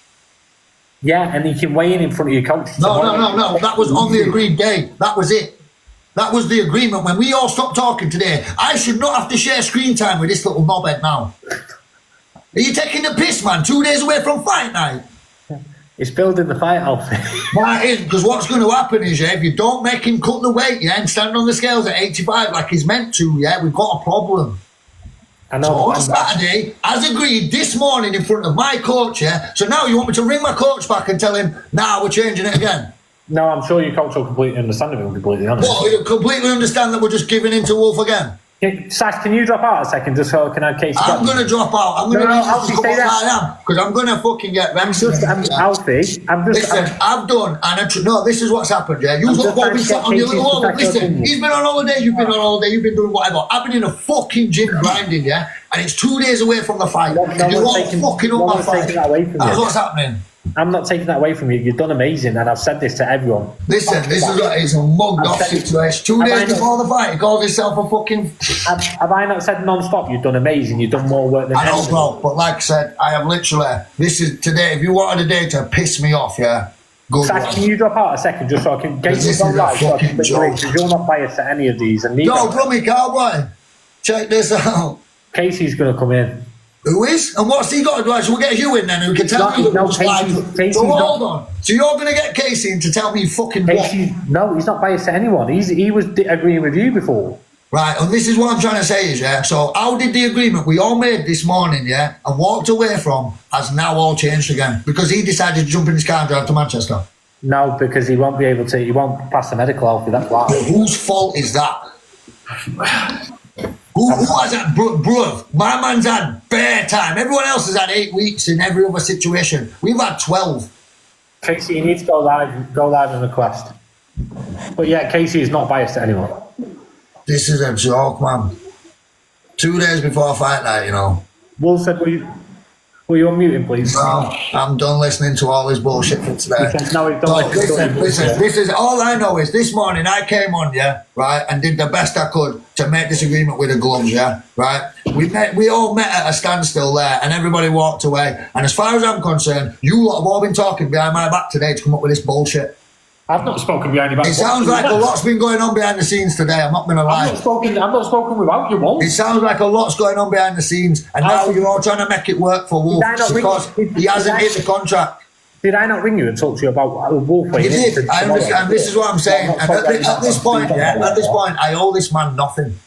Yeah, and he can weigh in front of your coach. No. That was on the agreed day. That was it. That was the agreement. When we all stopped talking today, I should not have to share screen time with this little knobhead now. Are you taking the piss, man? 2 days away from fight night? It's building the fight, Alfie. That is, because what's going to happen is, yeah, if you don't make him cut the weight, yeah, and stand on the scales at 85 like he's meant to, yeah, we've got a problem. I know. So on Saturday, as agreed this morning in front of my coach, yeah, so now you want me to ring my coach back and tell him, nah, we're changing it again? No, I'm sure your coach will completely understand if I'm completely honest. What, you completely understand that we're just giving in to Wolf again? Sash, can you drop out a second just so I can have Casey? I'm going to drop out. I'm going to Alfie, stay there. because I'm going to fucking get Alfie, Listen, I've done, and no, this is what's happened, yeah. You've got to be sat on your little holiday. Listen, he's been on holiday, you've been on holiday, you've been doing whatever. I've been in a fucking gym grinding, yeah, and it's 2 days away from the fight. You're all fucking up my fight. That's what's happening. I'm not taking that away from you. You've done amazing, and I've said this to everyone. Listen, this is a mugged off situation. 2 days before the fight, he called himself a fucking... Have I not said non-stop? You've done amazing. You've done more work than I know, bro, but like I said, I have literally... This is today, if you wanted a day to piss me off, yeah, good Sash, one. can you drop out a second just so I can get This you on is a live so I can fucking bring you in, joke. because you're not biased to any of these. And neither. Yo, Brummy Cowboy, check this out. Casey's going to come in. Who is? And what's he got to do? So we'll get you in then, who can tell me No, what's Casey's So not- hold on. So you're going to get Casey in to tell me fucking what? Casey, no, he's not biased to anyone. He was agreeing with you before. Right, and this is what I'm trying to say is, yeah, so how did the agreement we all made this morning, yeah, and walked away from, has now all changed again? Because he decided to jump in his car and drive to Manchester. No, because he won't be able to. He won't pass the medical, Alfie. That's why. Whose fault is that? Who has that, bruv? My man's had bare time. Everyone else has had 8 weeks in every other situation. We've had 12. Casey, you need to go live and request. But yeah, Casey is not biased to anyone. This is a joke, man. 2 days before fight night, you know. Wolf said, will you unmute him, please? No, I'm done listening to all this bullshit for today. No, he's done. Listen, this is all I know is this morning I came on, yeah, right, and did the best I could to make this agreement with the gloves, yeah, right. We all met at a standstill there, and everybody walked away. And as far as I'm concerned, you lot have all been talking behind my back today to come up with this bullshit. I've not spoken behind your back. It sounds like a lot's been going on behind the scenes today. I'm not going to lie. I've not spoken without you, Wolf. It sounds like a lot's going on behind the scenes, and now you're all trying to make it work for Wolf because he hasn't hit the contract. Did I not ring you and talk to you about Wolf? You did. I understand. This is what I'm saying. And at this point, I owe this man nothing.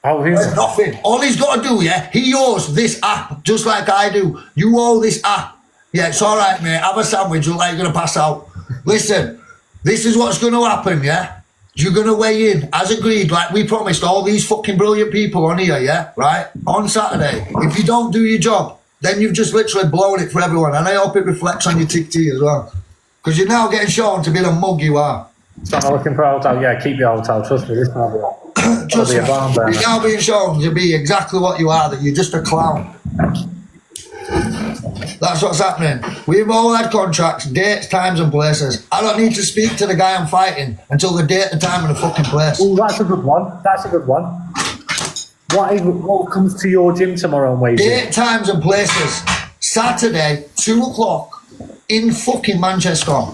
Nothing. All he's got to do, he owes this app just like I do. You owe this app. Yeah, it's all right, mate. Have a sandwich. Look like you're going to pass out. Listen, this is what's going to happen, yeah? You're going to weigh in, as agreed, like we promised all these fucking brilliant people on here, yeah? Right? On Saturday. If you don't do your job, then you've just literally blown it for everyone. And I hope it reflects on your TikTok as well. Because you're now getting shown to be the mug you are. Stop looking for a hotel. Yeah, keep your hotel. Trust me, this can't be Trust me, you're now being shown to be exactly what you are, that you're just a clown. That's what's happening. We've all had contracts, dates, times and places. I don't need to speak to the guy I'm fighting until the date, the time and the fucking place. Oh, that's a good one. That's a good one. What comes to your gym tomorrow and weighs in? Date, times and places. Saturday, 2 o'clock in fucking Manchester.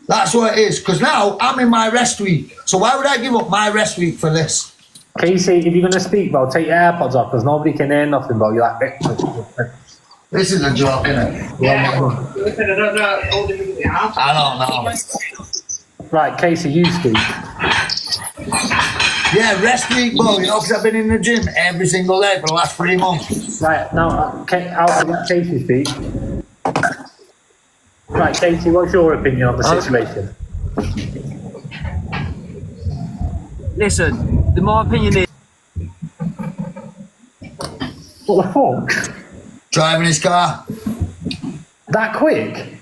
That's what it is. Because now I'm in my rest week. So why would I give up my rest week for this? Casey, if you're going to speak, bro, take your AirPods off because nobody can hear nothing, bro. You're like... This is a joke, isn't it? Yeah. I don't know. Right, Casey, you speak. Yeah, rest week, bro. You know, because I've been in the gym every single day for the last 3 months. Right, now, I'll let Casey speak. Right, Casey, what's your opinion on the situation? Listen, my opinion is... What the fuck? Driving his car. That quick?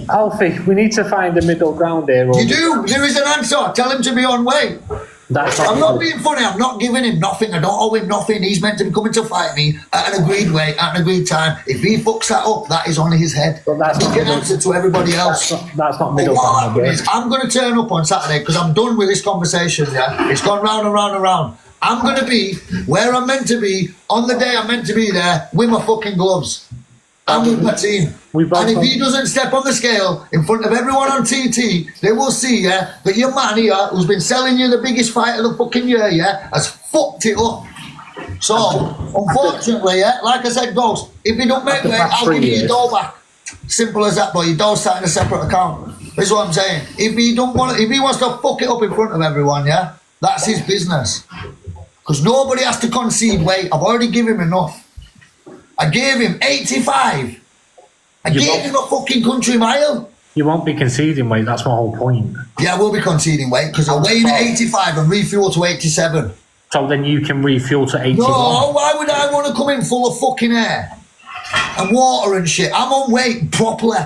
Alfie, we need to find a middle ground here. You do. There is an answer. Tell him to be on way. I'm not being funny. I'm not giving him nothing. I don't owe him nothing. He's meant to be coming to fight me at an agreed weight, at an agreed time. If he fucks that up, that is on his head. But that's he can answer to everybody else. That's not middle ground. I'm going to turn up on Saturday because I'm done with this conversation. Yeah, it's gone round and round and round. I'm going to be where I'm meant to be on the day I'm meant to be there with my fucking gloves. I'm with my team. And if he doesn't step on the scale in front of everyone on TT, they will see, that your man here, who's been selling you the biggest fight of the fucking year, has fucked it up. So, unfortunately, like I said, Ghost, if you don't make weight, I'll give you your dough back. Simple as that, but your dough's sat in a separate account. This is what I'm saying. If he wants to fuck it up in front of everyone, that's his business. Because nobody has to concede weight. I've already given him enough. I gave him 85. I gave him a fucking country mile. You won't be conceding weight, that's my whole point. Yeah, I will be conceding weight because I'll weigh in at 85 and refuel to 87. So then you can refuel to 81. No, why would I want to come in full of fucking air and water and shit? I'm on weight properly.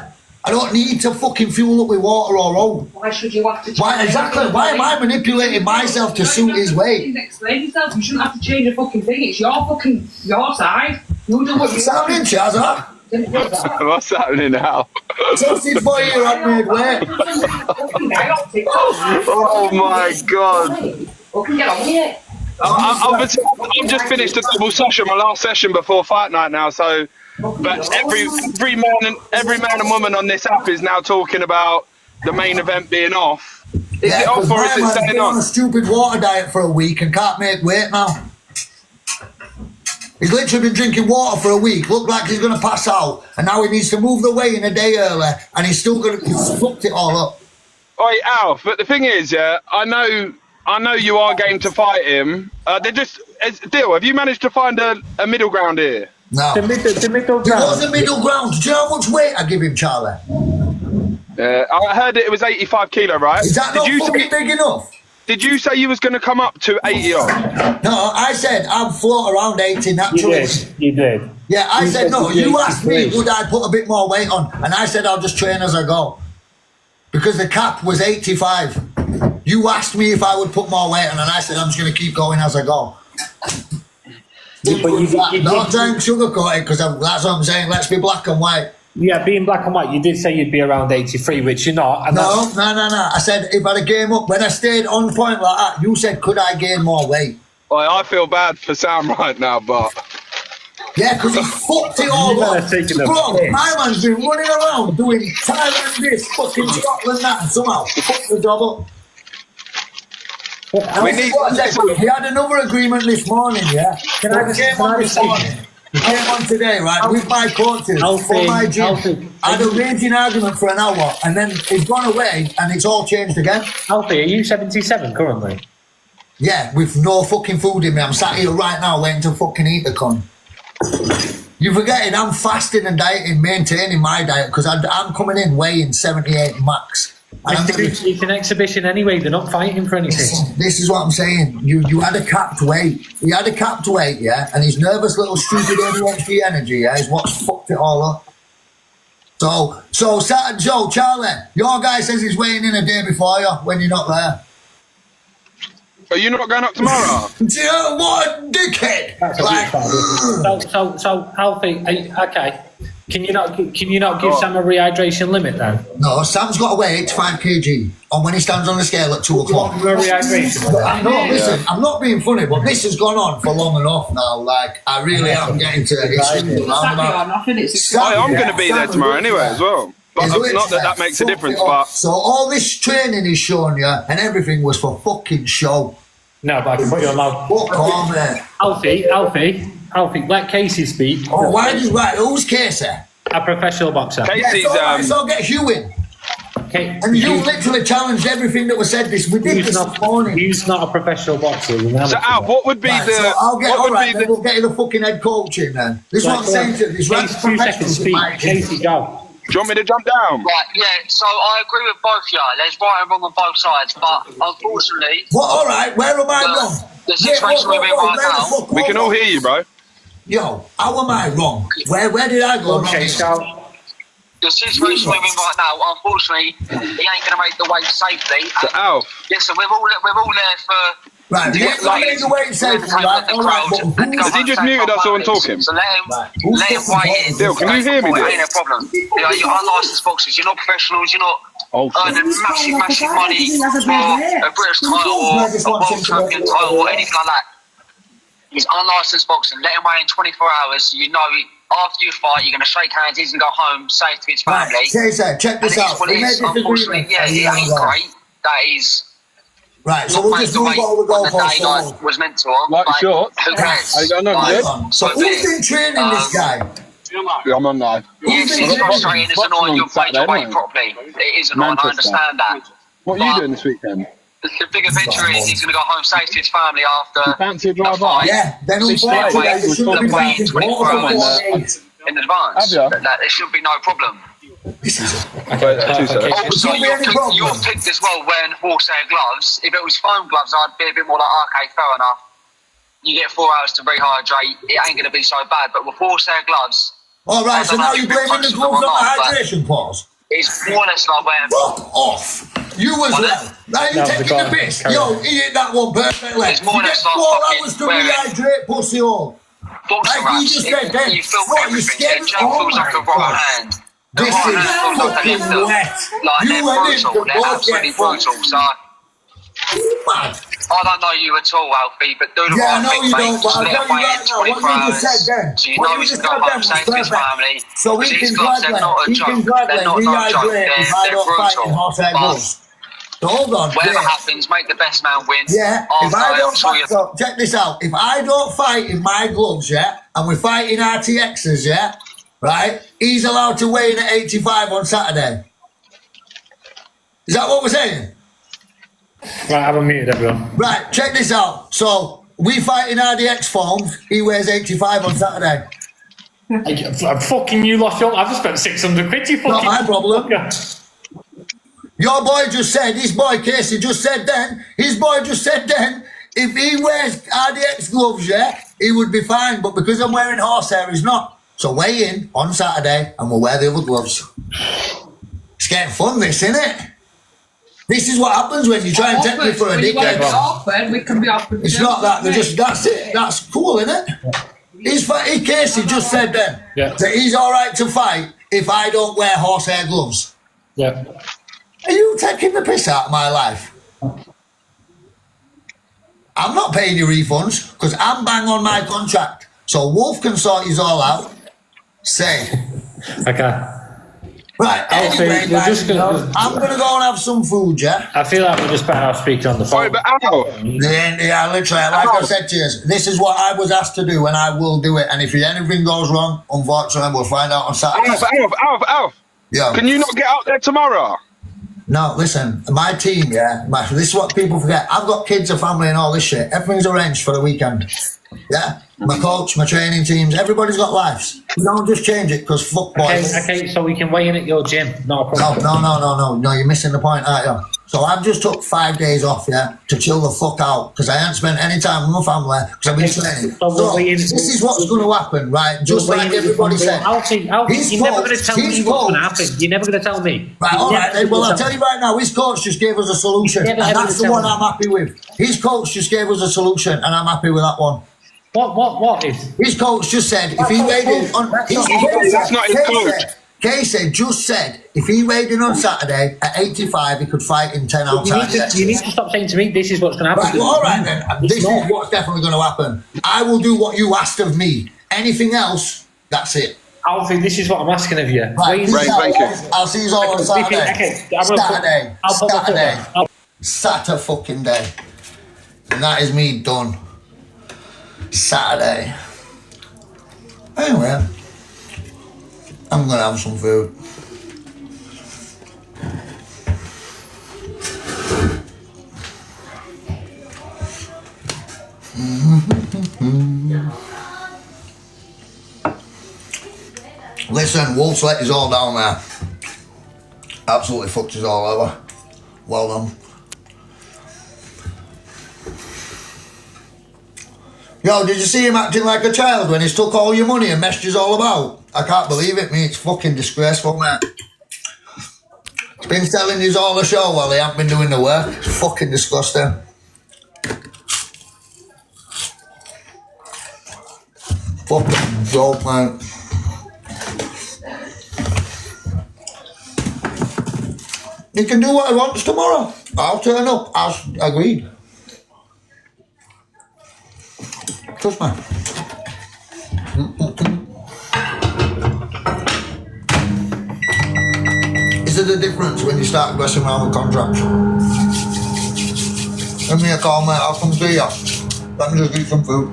I don't need to fucking fuel up with water or oil. Why should you have to change? Why exactly? Why am I manipulating myself to suit his weight? Explain yourself. You shouldn't have to change a fucking thing. It's your side. You do what you sounding, Chazza. What's happening now? Sausage boy here had made weight. Oh my god. Fucking get on with it. I've just finished a double session, my last session before fight night now, so but every man and woman on this app is now talking about the main event being off. Is it off or is it staying on? On a stupid water diet for a week and can't make weight now. He's literally been drinking water for a week, looked like he's going to pass out, and now he needs to move the weigh in a day early, and he's still going to fucked it all up. Oi, Alf, but the thing is, I know you are game to fight him. Deal, have you managed to find a middle ground here? No. The middle ground. There was a middle ground. Do you know how much weight I give him, Charlie? I heard it was 85 kilo, right? Is that not fucking big enough? Did you say you was going to come up to 80 odd? No, I said I'd float around 80 naturally. You did. Yeah, I said no. said You asked me, 83. would I put a bit more weight on? And I said I'll just train as I go. Because the cap was 85. You asked me if I would put more weight on, and I said I'm just going to keep going as I go. Yeah, but you No did- time sugarcoat it, because that's what I'm saying. Let's be black and white. Yeah, being black and white, you did say you'd be around 83, which you're not. And No. I said if I'd have game up, when I stayed on point like that, you said, could I gain more weight? Well, I feel bad for Sam right now, but Yeah, because he fucked it all You up. better take it up. Bro, my man's been running around doing Thailand this, fucking Scotland that, and somehow he fucked the job up. we need. He had another agreement this morning, yeah? Can I just- came can I on just this say- morning. He came on today, right, with my coaches for my gym. Alfie. I had a raging argument for an hour, and then he's gone away, and it's all changed again. Alfie, are you 77 currently? Yeah, with no fucking food in me. I'm sat here right now waiting to fucking eat the con. You're forgetting I'm fasting and dieting, maintaining my diet, because I'm coming in weighing 78 max. And I'm gonna be- It's an exhibition anyway. They're not fighting for anything. This is what I'm saying. You had a capped weight. He had a capped weight, yeah, and his nervous little stupid ADHD energy, yeah, is what's fucked it all up. So Charlie, your guy says he's weighing in a day before you when you're not there. Are you not going up tomorrow? Do you know what a dickhead? That's a Like, bit funny. So Alfie, okay. Can you not give Sam a rehydration limit then? no, Sam's got to weigh 85 kg on when he stands on the scale at 2 o'clock. A rehydration limit. I know, listen, I'm not being funny, but this has gone on for long enough now. Like, I really am getting to it. It's Exactly or nothing. It's I'm going to be there tomorrow anyway as well. But It's not that literally makes a fucked difference, it up. but So all this training he's shown you and everything was for fucking show. No, but I can put you on loud. Fuck on, mate. Alfie, let Casey speak. Oh, why did you write? Who's Casey? A professional boxer. Casey's So get Hugh in. Okay. And you literally challenged everything that was said this. We did this morning. He's not a professional boxer. He's an so amateur. Al, what would be Right, the? so I'll get, what all would right, be then the? we'll get you the fucking head coach in then. This is what I'm saying to you. This random Casey, 2 seconds speak. Casey, go. Do you want me to jump down? Right, yeah, so I agree with both y'all. There's right and wrong on both sides, but unfortunately, What? All right, where am I wrong? the situation we're in right where the now, fuck We can all hear you, bro. Yo, how am I wrong? Where did I go wrong? Okay, so the situation we're in right now, unfortunately, he ain't going to make the weight safely. So Al, Listen, we're all there for... Right, to you get can't make the weight safely, right? All right, but Has he just muted us on talking? So let him Who's weigh in. Dill, can you hear me, Dill? Ain't a problem. You're unlicensed boxers, you're not professionals, you're not earning massive money for a British title or a world champion title or anything like that. He's unlicensed boxing. Let him weigh in 24 hours so you know after you fight, you're going to shake hands, he's going to go home safe to his family. Right, check this out. Well, We made it's, this unfortunately, agreement. yeah, it ain't great. That is Right, so not we'll made just the move weight all the on the day goalposts like forward. was meant to on. Like but shorts? who cares? Are you going on, Like, good? So who's been training this guy? I'm on live. Yes, it's frustrating, it's annoying, you're paid your weight properly. It is annoying, I Manchester. understand that. What are you doing this weekend? The bigger picture is he's going to go home safe to his family after Fancy a drive fight. up? Yeah, then Six unfortunately, days, it should we'll be play fucking 24 water hours. for 8. In advance. Have ya? There should be no problem. This is Two seconds. Also, Shouldn't be any problem. you're picked as well wearing horsehair gloves. If it was foam gloves, I'd be a bit more like, okay, fair enough. You get 4 hours to rehydrate. It ain't going to be so bad. But with horsehair gloves, all right. So now you're blaming the gloves on the hydration pause. it's more or less like wearing. Fuck off! You as well. Now you're No, taking the the guy- piss. carry Yo, on. he hit that one perfectly. It's more You or get less like 4 fucking hours to wearing- rehydrate, pussy hole. Boxing Like you wraps, just said then, you feel what, you everything. scared? The jab Oh feels like a my God. right hand. The This right is hand feels like a fucking left hook. wet. Like You they're and him brutal. can They're both absolutely get fucked. brutal. So Mad. I don't know you at all, Alfie, but do the Yeah, I right know thing, you mate. don't, but Just I'll let tell him you weigh right in now, what 24 you just hours. said then. So you What know you he's just going to said go then home was safe to his perfect. family. So we Because can these gloves, they're not a gladly joke. They're not no joke. rehydrate if I They're don't fight in brutal. horsehair But gloves. So hold on. whatever yeah. happens, make the best man win. Yeah, if After, I I'm don't sure fight, you. so check this out. If I don't fight in my gloves, yeah, and we're fighting RTXs, yeah, right, he's allowed to weigh in at 85 on Saturday. Is that what we're saying? right, I've unmuted everyone. Right, check this out. So we fight in RDX forms, he weighs 85 on Saturday. Fucking you lost your. I've just spent 600 quid. You Not fucking. my problem. Your boy just said, his boy Casey just said then, if he wears RDX gloves, yeah, he would be fine. But because I'm wearing horsehair, he's not. So weigh in on Saturday and we'll wear the other gloves. It's getting fun, this, isn't it? This is what happens when you try and take me for a dickhead. Awkward, we can be awkward. It's not that, they're just, that's it. That's cool, isn't it? Casey just said then that he's all right to fight if I don't wear horsehair gloves. Yeah. Are you taking the piss out of my life? I'm not paying you refunds because I'm bang on my contract. So Wolf can sort you all out. Say. Okay. Right, anyway, guys, I'm going to go and have some food, yeah? I feel like we're just better off speaking on the phone. Sorry, but Al. Yeah, literally, like I said to you, this is what I was asked to do and I will do it. And if anything goes wrong, unfortunately, we'll find out on Saturday. Alf. Yeah. Can you not get out there tomorrow? No, listen, my team, this is what people forget. I've got kids, a family and all this shit. Everything's arranged for the weekend. Yeah? My coach, my training teams, everybody's got lives. We don't just change it because fuck boys. Okay, so we can weigh in at your gym. Not a problem. No, you're missing the point, aren't you? So I've just took 5 days off, to chill the fuck out because I haven't spent any time with my family because I've been training. So this is what's going to happen, right? Just like everybody said. Alfie, you're never going to tell me what's going to happen. You're never going to tell me. Right, all right. Well, I'll tell you right now, his coach just gave us a solution and that's the one I'm happy with. His coach just gave us a solution and I'm happy with that one. What is? His coach just said if he weighed in on... That's not his coach. Casey just said if he weighed in on Saturday at 85, he could fight in 10 outside. You need to stop saying to me, this is what's going to happen. Right, well, all right then. This is what's definitely going to happen. I will do what you asked of me. Anything else, that's it. Alfie, this is what I'm asking of you. Right, thank you. I'll see you all on Saturday. Saturday fucking day. And that is me done. Saturday. Anyway, I'm gonna have some food. Listen, Wolf's let us all down there. Absolutely fucked us all over. Well done. Yo, did you see him acting like a child when he's took all your money and messed you all about? I can't believe it, mate. It's fucking disgraceful, mate. He's been selling you all the show while he hasn't been doing the work. It's fucking disgusting. Fucking joke, mate. He can do what he wants tomorrow. I'll turn up. Agreed. Trust me. Is there the difference when you start messing around with contracts? Give me a call, mate. I'll come see you. Let me just eat some food.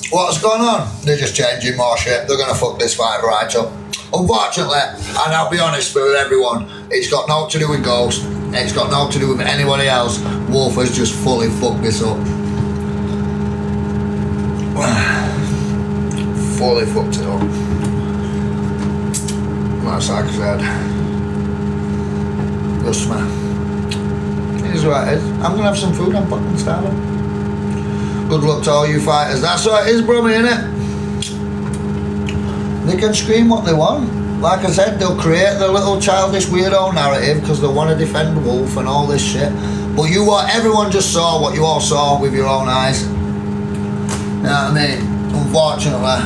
What's going on? They're just changing more shit. They're going to fuck this fight right up. Unfortunately, and I'll be honest with everyone, it's got nothing to do with Ghost, it's got nothing to do with anybody else. Wolf has just fully fucked this up. Fully fucked it up. That's like I said. Trust me. It is what it is. I'm going to have some food, I'm fucking starving. Good luck to all you fighters. That's what it is, brummy, innit? They can scream what they want. Like I said, they'll create their little childish weirdo narrative because they want to defend Wolf and all this shit. But everyone just saw what you all saw with your own eyes. You know what I mean? Unfortunately.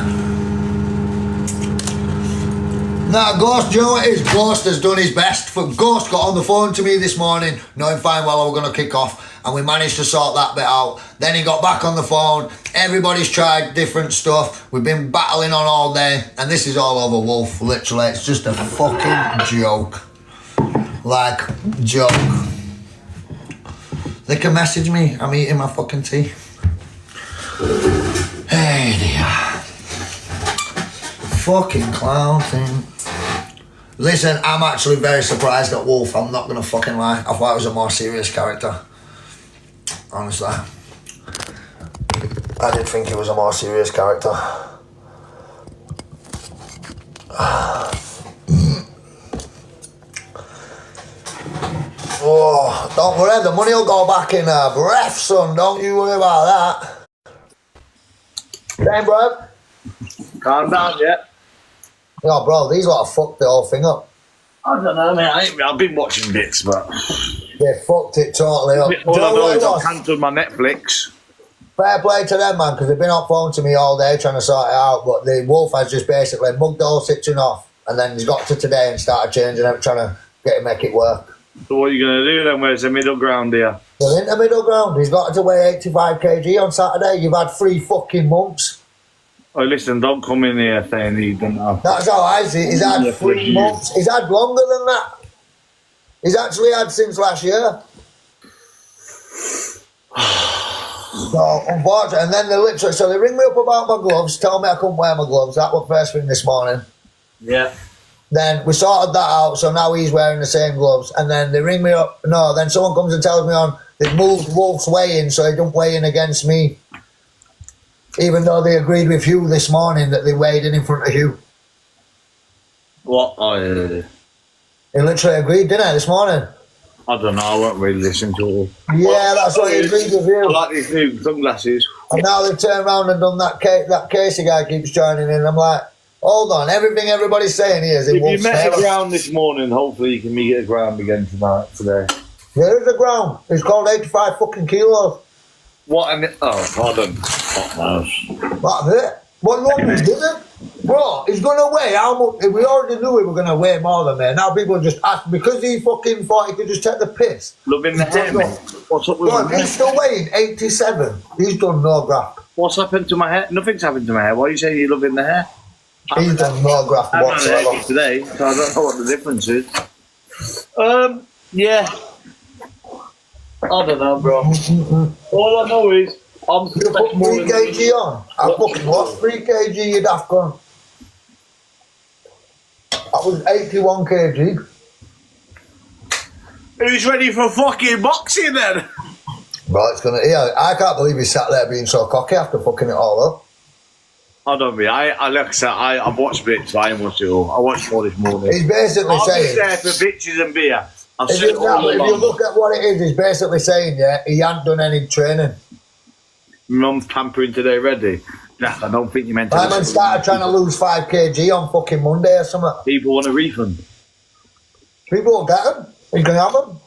Nah, Ghost Joe it is. Ghost has done his best. Ghost got on the phone to me this morning, knowing fine well I was going to kick off. And we managed to sort that bit out. Then he got back on the phone. Everybody's tried different stuff. We've been battling on all day. And this is all over Wolf, literally. It's just a fucking joke. Like, joke. They can message me. I'm eating my fucking tea. Hey dear. Fucking clown thing. Listen, I'm actually very surprised at Wolf. I'm not going to fucking lie. I thought he was a more serious character. Honestly. I did think he was a more serious character. Oh, don't worry, the money will go back in a breath, son. Don't you worry about that. Same, bro. Calm down, yeah. Yo, bro, these lot have fucked the whole thing up. I don't know, mate. I've been watching bits, but They fucked it totally up. all I know is I've was? cancelled my Netflix. Fair play to them, man, because they've been on phone to me all day trying to sort it out. But the Wolf has just basically mugged the whole situation off, and then he's got to today and started changing it, trying to make it work. So what are you going to do then? Where's the middle ground here? Well, in the middle ground, he's got to weigh 85 kg on Saturday. You've had 3 fucking months. Oh, listen, don't come in here saying he didn't have. That's how I see it. He's had Yeah, 3 months. He's had longer than that. He's actually had since last year. So, unfortunately, and then they ring me up about my gloves, tell me I couldn't wear my gloves. That was first thing this morning. Yeah. Then we sorted that out, so now he's wearing the same gloves. And then they ring me up. No, then someone comes and tells me they've moved Wolf's weigh-in, so he don't weigh in against me. Even though they agreed with Hugh this morning that they weighed in front of Hugh. What? Oh, yeah. He literally agreed, didn't he, this morning? I don't know. I won't really listen to it. Yeah, that's what he agreed with I Hugh. like these new sunglasses. And now they've turned around and done that Casey guy keeps joining in. I'm like, hold on, everything everybody's saying here is in If Wolf's you met favour. a ground this morning, hopefully you can meet a ground again today. There is a ground. It's called 85 fucking kilos. What? Oh, pardon. Fuck knows. That's it. What you want me to do then? Bro, he's going to weigh how much? We already knew we were going to weigh more than me. Now people just ask, because he fucking thought he could just take the piss. Loving the hair, mate. What's up with Bro, my hair? he's still weighing 87. He's done no graft. What's happened to my hair? Nothing's happened to my hair. Why are you saying you're loving the hair? He's done no graft I'm not whatsoever. today, so I don't know what the difference is. Yeah. I don't know, bro. All I know is I'm You put 3 kg on. I fucking lost 3 kg, you'd have gone. That was 81 kg. Who's ready for fucking boxing then? Bro, it's gonna. Yeah, I can't believe he sat there being so cocky after fucking it all up. I don't be. I like I said, I've watched bits. I ain't watched it all. I watched it all this morning. He's basically I'll be saying. there for bitches and beer. I've If said you, it all if you along. look at what it is, he's basically saying, yeah, he hadn't done any training. My mum's pampering today ready. Nah, I don't think you meant to. My man started trying to lose 5 kg on fucking Monday or something. People want a refund. People will get them. He's going to have them.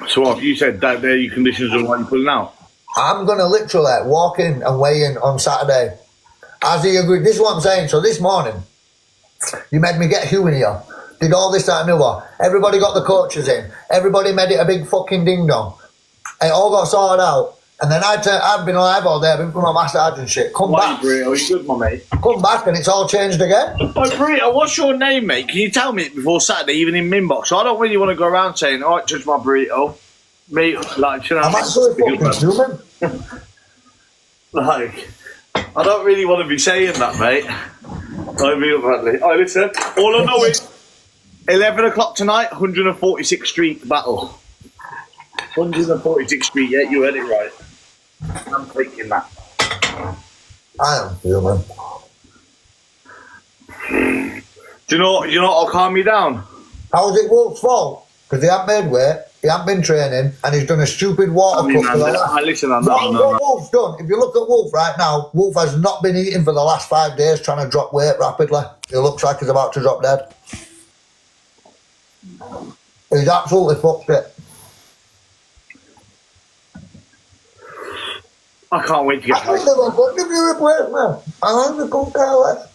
So what, if you said that there your conditions are why you're pulling out? I'm going to literally walk in and weigh in on Saturday. As he agreed. This is what I'm saying. So this morning, you made me get Hugh in here. Did all this, that and the other. Everybody got the coaches in. Everybody made it a big fucking ding-dong. It all got sorted out. And then I've been alive all day. I've been for my massage and shit. Come Why, back. Burrito? Are you good, my mate? Come back and it's all changed again. Oh, Burrito, what's your name, mate? Can you tell me it before Saturday, even in Minbox? I don't really want to go around saying, all right, judge my Burrito. Mate, like, you know, I'm actually fucking human. like, I don't really want to be saying that, mate. I mean, badly. Oh, listen, all I know is 11 o'clock tonight, 146th Street battle. 146th Street, yeah, you heard it right. I'm thinking that. I am human. Do you know what'll calm me down? How was it Wolf's fault? Because he hadn't made weight, he hadn't been training, and he's done a stupid water cup for the last... Listen, I What know. Wolf's done, if you look at Wolf right now, Wolf has not been eating for the last 5 days trying to drop weight rapidly. He looks like he's about to drop dead. He's absolutely fucked it. I can't wait to get I don't give a fuck if you replace me. I couldn't care less.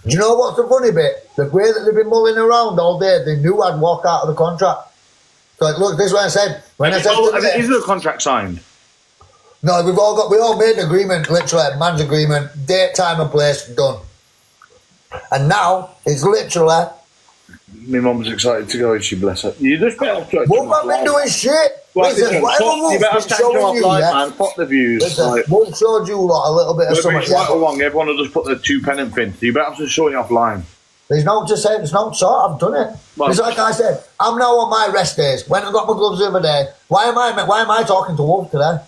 Do you know what's the funny bit? The way that they've been mulling around all day, they knew I'd walk out of the contract. So look, this is what I said. When I said to them, Is there a contract signed? no, we all made an agreement, literally, man's agreement, date, time and place, done. And now, it's literally, My mum's excited to go, she bless her. You just better try. Wolf have been doing shit. Right, Listen, whatever you Wolf's better been stand you showing you, offline, yeah? man. Fuck the views. Listen, Like, Wolf showed you lot a little bit of whether something. it's right or wrong, everyone will just put the 2 pennant pin. You better have to show it offline. There's no to say, there's no sort, I've done it. Well- It's like I said, I'm now on my rest days. When I got my gloves the other day, why am I talking to Wolf today?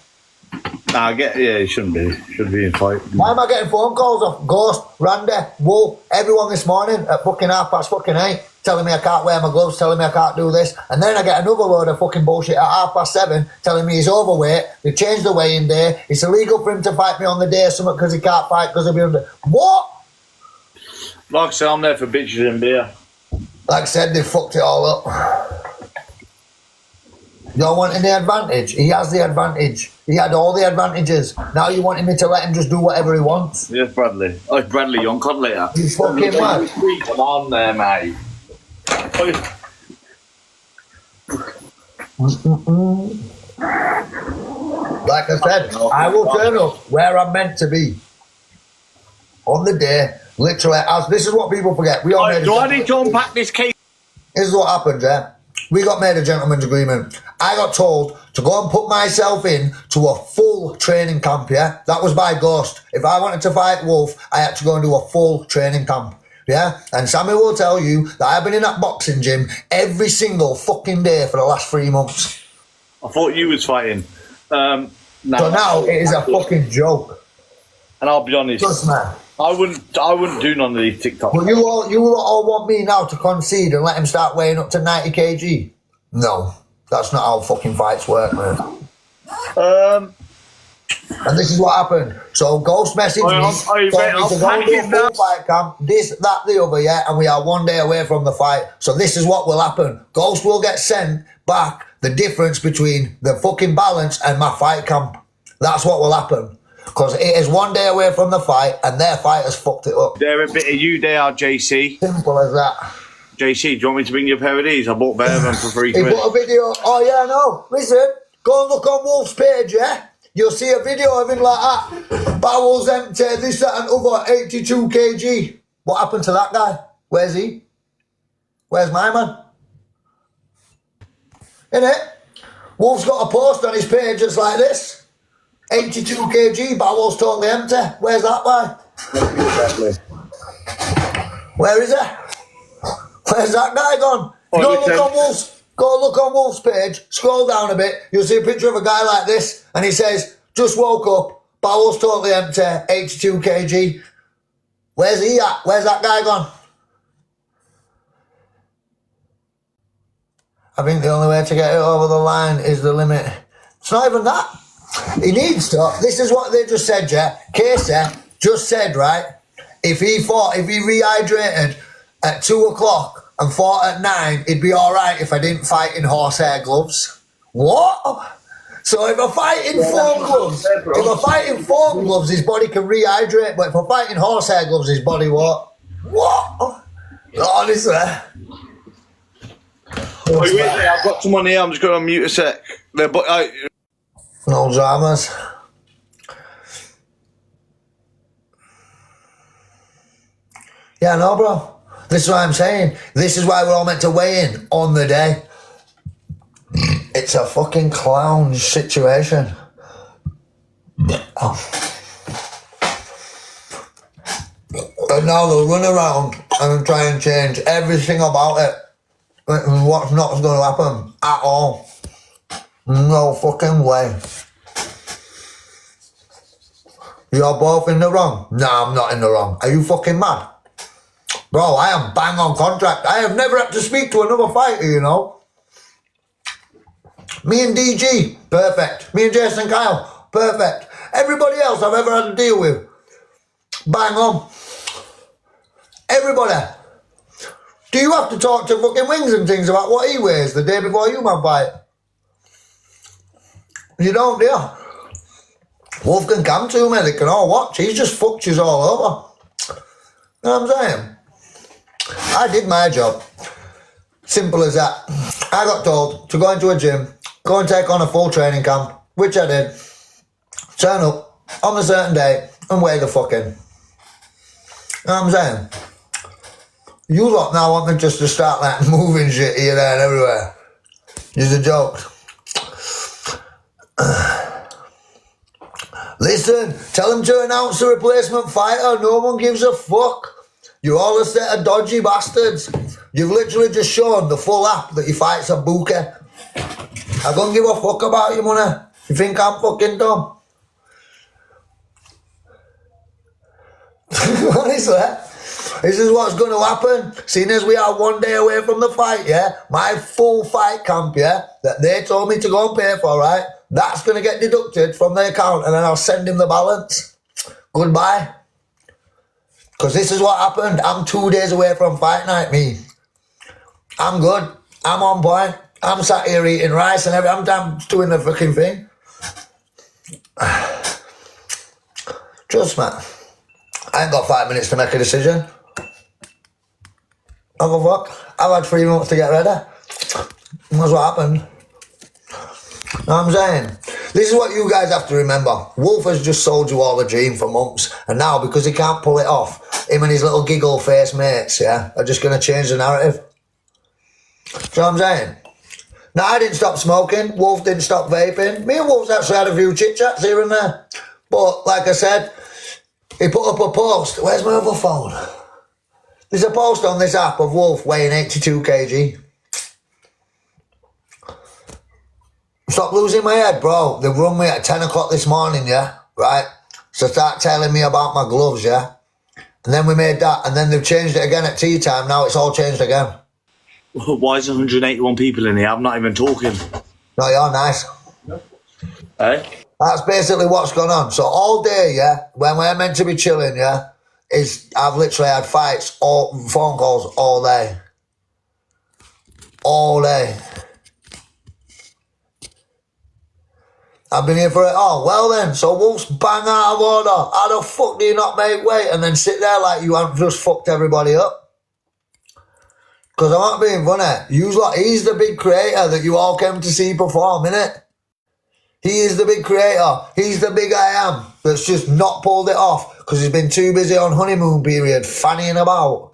Nah, he shouldn't be. Should be in fight. Why am I getting phone calls off Ghost, Randy, Wolf, everyone this morning at fucking 8:30, telling me I can't wear my gloves, telling me I can't do this, and then I get another load of fucking bullshit at 7:30 telling me he's overweight, they changed the weigh-in day, it's illegal for him to fight me on the day or something because he can't fight because he'll be under... What? Like I said, I'm there for bitches and beer. Like I said, they fucked it all up. You're wanting the advantage. He has the advantage. He had all the advantages. Now you wanting me to let him just do whatever he wants. Yes, Bradley. Oh, it's Bradley Young Cod later. You fucking mad. Come on there, mate. Like I said, I will turn up where I'm meant to be. On the day, literally, as this is what people forget. We all made Do I need to unpack this case? This is what happened, yeah? We got made a gentleman's agreement. I got told to go and put myself in to a full training camp, yeah? That was by Ghost. If I wanted to fight Wolf, I had to go and do a full training camp, yeah? And Sammy will tell you that I've been in that boxing gym every single fucking day for the last 3 months. I thought you was fighting. So now it is a fucking joke. And I'll be honest. Trust me. I wouldn't do none of these TikTok. Well, you all want me now to concede and let him start weighing up to 90 kg? No, that's not how fucking fights work, man. And this is what happened. So Ghost messaged me, told me to go and do a full fight camp, this, that, the other, yeah, and we are 1 day away from the fight. So this is what will happen. Ghost will get sent back the difference between the fucking balance and my fight camp. That's what will happen. Because it is 1 day away from the fight, and their fight has fucked it up. They're a bit of you, they are, JC. Simple as that. JC, do you want me to bring you a pair of these? I bought better than for free. He put a video. Oh yeah, no. Listen, go and look on Wolf's page, yeah? You'll see a video of him like that. Bowels empty, this, that, and other, 82 kg. What happened to that guy? Where's he? Where's my man? Innit? Wolf's got a post on his page just like this. 82 kg, bowels totally empty. Where's that guy? Where is he? Where's that guy gone? Go look on Wolf's page, scroll down a bit, you'll see a picture of a guy like this, and he says, just woke up, bowels totally empty, 82 kg. Where's he at? Where's that guy gone? I think the only way to get it over the line is the limit. It's not even that. He needs to. This is what they just said, yeah. Casey just said, right, if he rehydrated at 2 o'clock and fought at 9, it'd be all right if I didn't fight in horsehair gloves. What? So if I fight in foam gloves, his body can rehydrate, but if I fight in horsehair gloves, his body what? What? Honestly. I've got someone here, I'm just going to mute a sec. No dramas. Yeah, no, bro. This is what I'm saying. This is why we're all meant to weigh in on the day. It's a fucking clown situation. Oh. And now they'll run around and try and change everything about it. What's not going to happen at all. No fucking way. You're both in the wrong. No, I'm not in the wrong. Are you fucking mad? Bro, I am bang on contract. I have never had to speak to another fighter, you know. Me and DG, perfect. Me and Jason Kyle, perfect. Everybody else I've ever had to deal with, bang on. Everybody. Do you have to talk to fucking Wings and things about what he wears the day before you man fight? You don't, do you? Wolf can come to me, they can all watch. He's just fucked you all over. You know what I'm saying? I did my job. Simple as that. I got told to go into a gym, go and take on a full training camp, which I did. Turn up on a certain day and weigh the fucking. You know what I'm saying? You lot now want me just to start like moving shit here, there and everywhere. It's a joke. Listen, tell him to announce a replacement fighter. No one gives a fuck. You're all a set of dodgy bastards. You've literally just shown the full app that your fight's a bouquet. I don't give a fuck about your money. You think I'm fucking dumb? Honestly, this is what's going to happen. Seeing as we are 1 day away from the fight, yeah, my full fight camp, yeah, that they told me to go and pay for, right, that's going to get deducted from the account and then I'll send him the balance. Goodbye. Because this is what happened. I'm 2 days away from fight night, me. I'm good. I'm on point. I'm sat here eating rice and everything. I'm doing the fucking thing. Trust me. I ain't got 5 minutes to make a decision. I go fuck. I've had 3 months to get ready. That's what happened. Know what I'm saying? This is what you guys have to remember. Wolf has just sold you all a dream for months. And now, because he can't pull it off, him and his little giggle face mates, yeah, are just going to change the narrative. Do you know what I'm saying? Now, I didn't stop smoking. Wolf didn't stop vaping. Me and Wolf's actually had a few chit-chats here and there. But, like I said, he put up a post. Where's my other phone? There's a post on this app of Wolf weighing 82 kg. Stop losing my head, bro. They run me at 10 o'clock this morning, yeah? Right? So start telling me about my gloves, yeah? And then we made that, and then they've changed it again at tea time. Now it's all changed again. Why is 181 people in here? I'm not even talking. No, you're nice. Eh? That's basically what's gone on. So all day, yeah, when we're meant to be chilling, yeah, I've literally had fights, phone calls all day. All day. I've been here for it all. Well then, so Wolf's bang out of order. How the fuck do you not make weight and then sit there like you haven't just fucked everybody up? Because I'm not being funny. He's the big creator that you all came to see perform, innit? He is the big creator. He's the big I am that's just not pulled it off because he's been too busy on honeymoon period fannying about.